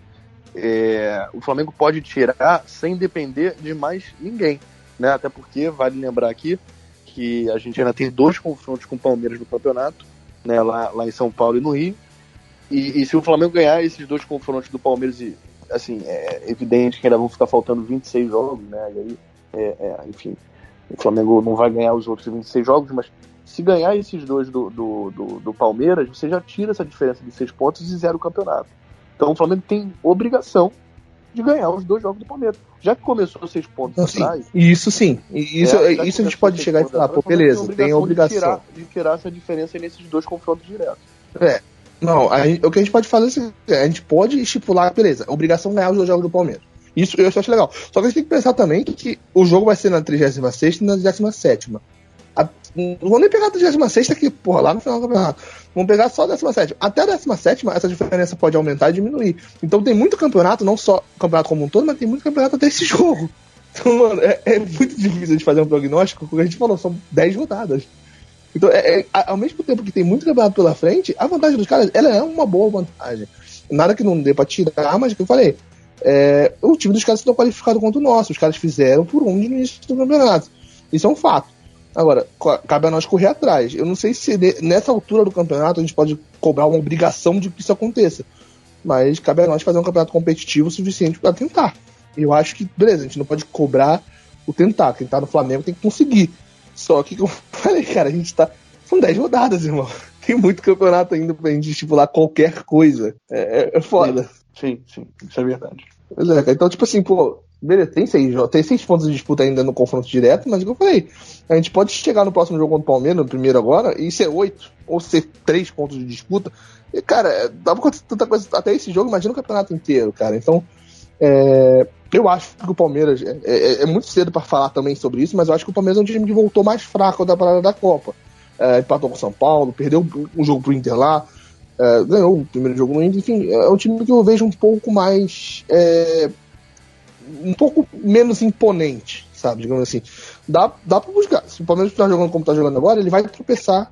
o Flamengo pode tirar sem depender de mais ninguém, né? Até porque vale lembrar aqui que a gente ainda tem 2 confrontos com o Palmeiras no campeonato, né? Lá em São Paulo e no Rio, e se o Flamengo ganhar esses 2 confrontos do Palmeiras, assim, é evidente que ainda vão ficar faltando 26 jogos, né? E aí, enfim, o Flamengo não vai ganhar os outros 26 jogos, mas se ganhar esses 2 do Palmeiras, você já tira essa diferença de 6 pontos e 0 o campeonato. Então o Flamengo tem obrigação de ganhar os 2 jogos do Palmeiras. Já que começou 6 pontos atrás... Isso sim. Isso a gente pode chegar e falar, pô, beleza, tem a obrigação. De tirar essa diferença nesses 2 confrontos diretos. Não, o que a gente pode fazer é a gente pode estipular, beleza, obrigação de ganhar os 2 jogos do Palmeiras. Isso eu acho legal. Só que a gente tem que pensar também que o jogo vai ser na 36ª e na 17ª. Não vou nem pegar a 36ª aqui, porra, lá no final do campeonato. Vamos pegar só a 17ª. Até a 17ª, essa diferença pode aumentar e diminuir. Então tem muito campeonato, não só o campeonato como um todo, mas tem muito campeonato até esse jogo. Então, mano, é muito difícil de fazer um prognóstico, como a gente falou, são 10 rodadas. Então, ao mesmo tempo que tem muito campeonato pela frente, a vantagem dos caras, ela é uma boa vantagem. Nada que não dê pra tirar, mas o que eu falei, o time dos caras está qualificado contra o nosso. Os caras fizeram por onde no início do campeonato. Isso é um fato. Agora, cabe a nós correr atrás. Eu não sei se nessa altura do campeonato a gente pode cobrar uma obrigação de que isso aconteça. Mas cabe a nós fazer um campeonato competitivo o suficiente para tentar. Eu acho que, beleza, a gente não pode cobrar o tentar. Quem tá no Flamengo tem que conseguir. Só que, como eu falei, cara, a gente tá... São 10 rodadas, irmão. tem muito campeonato ainda pra gente estipular qualquer coisa. É foda. Sim, isso é verdade. Pois é, então, tipo assim, pô, beleza, tem 6 pontos de disputa ainda no confronto direto, mas, como eu falei, a gente pode chegar no próximo jogo contra o Palmeiras, no primeiro agora, e ser 8, ou ser 3 pontos de disputa. E, cara, dá pra acontecer tanta coisa até esse jogo, imagina o campeonato inteiro, cara. Então, eu acho que o Palmeiras, é muito cedo pra falar também sobre isso, mas eu acho que o Palmeiras é um time que voltou mais fraco da parada da Copa. Empatou com o São Paulo, perdeu um jogo pro Inter lá, ganhou o primeiro jogo no Inter, enfim, é um time que eu vejo um pouco mais um pouco menos imponente, sabe, digamos assim. Dá pra buscar, se o Palmeiras tá jogando como tá jogando agora, ele vai tropeçar,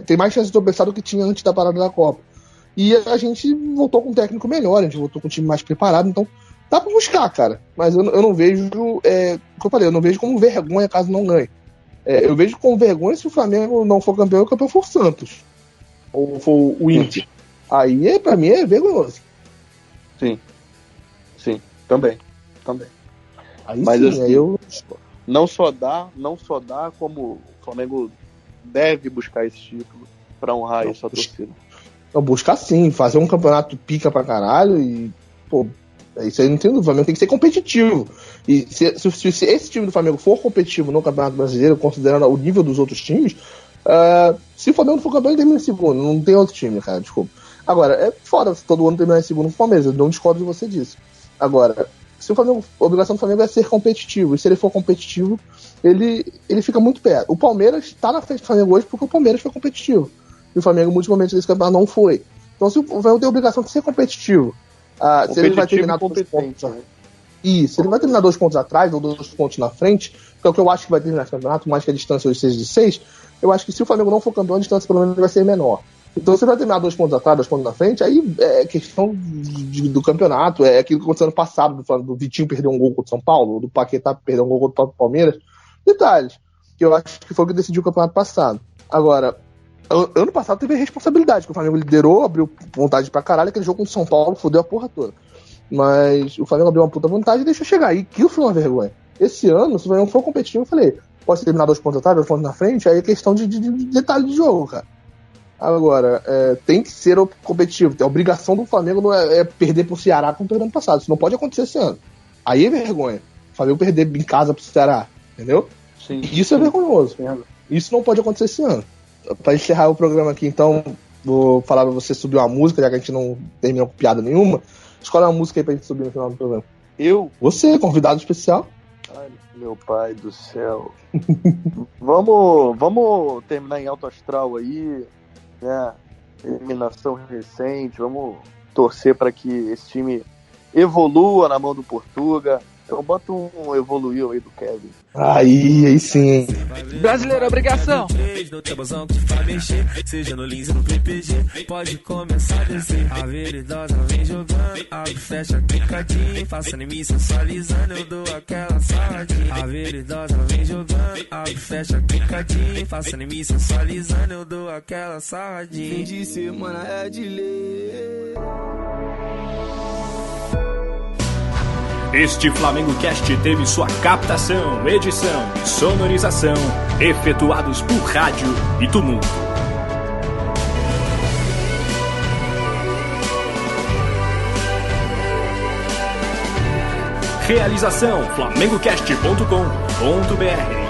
tem mais chance de tropeçar do que tinha antes da parada da Copa, e a gente voltou com um técnico melhor, a gente voltou com um time mais preparado, então dá pra buscar, cara, mas eu não vejo, como eu falei, eu não vejo como vergonha caso não ganhe. Eu vejo como vergonha se o Flamengo não for campeão, o campeão for o Santos. Ou for o Inter. Aí, pra mim, é vergonhoso. Sim, também. Aí mas sim, assim, aí eu... não só dá como o Flamengo deve buscar esse título pra honrar essa torcida. Não, buscar sim, fazer um campeonato pica pra caralho e, pô, isso aí não tem dúvida, o Flamengo tem que ser competitivo. E se esse time do Flamengo for competitivo no Campeonato Brasileiro, considerando o nível dos outros times, se o Flamengo não for campeão, ele termina em segundo. Não tem outro time, cara, desculpa. Agora, é foda se todo ano terminar em segundo no Palmeiras, eu não discordo de você disso. Agora, se o Flamengo, a obrigação do Flamengo é ser competitivo, e se ele for competitivo, ele fica muito perto. O Palmeiras está na frente do Flamengo hoje porque o Palmeiras foi competitivo. E o Flamengo, em muitos momentos desse campeonato, não foi. Então, se o Flamengo tem a obrigação de ser competitivo, se ele vai terminar 2 pontos, se ele vai terminar 2 pontos atrás ou 2 pontos na frente, que é o que eu acho que vai terminar esse campeonato, mais que a distância hoje seja de 6, eu acho que se o Flamengo não for campeão, a distância pelo menos vai ser menor. Então, se ele vai terminar 2 pontos atrás, 2 pontos na frente, aí é questão do campeonato, é aquilo que aconteceu ano passado, do Vitinho perder um gol contra o São Paulo, do Paquetá perder um gol contra o Palmeiras. Detalhes, que eu acho que foi o que decidiu o campeonato passado. Agora, ano passado teve a responsabilidade, que o Flamengo liderou, abriu vontade pra caralho, aquele jogo contra o São Paulo fodeu a porra toda. Mas o Flamengo abriu uma puta vontade e deixou chegar. E aquilo foi uma vergonha. Esse ano, se o Flamengo for competitivo, eu falei, pode terminar 2 pontos atrás, 2 pontos na frente, aí é questão de detalhe de jogo, cara. Agora, tem que ser competitivo. A obrigação do Flamengo não é perder pro Ceará como perdeu ano passado. Isso não pode acontecer esse ano. Aí é vergonha. O Flamengo perder em casa pro Ceará, entendeu? Sim, isso é vergonhoso. Isso não pode acontecer esse ano. Pra encerrar o programa aqui, então, vou falar pra você subir uma música, já que a gente não terminou com piada nenhuma. Escolhe uma música aí pra gente subir no final do programa. Você, convidado especial. Ai, meu pai do céu. Vamos terminar em alto astral aí, né? Eliminação recente. Vamos torcer para que esse time evolua na mão do Portuga. Então bota um evoluiu aí do Kevin. Aí sim, hein? Brasileiro, obrigação. Seja no Lins ou no PPG, pode começar a descer. A veridosa vem jogando, abre, fecha, picadinho. Faça em mim sensualizando, eu dou aquela saladinha. A veridosa vem jogando, abre, fecha, picadinho. Faça em mim sensualizando, eu dou aquela saladinha. Fim de semana é de ler. Este Flamengo Cast teve sua captação, edição e sonorização efetuados por Rádio e Tumulto. Realização flamengocast.com.br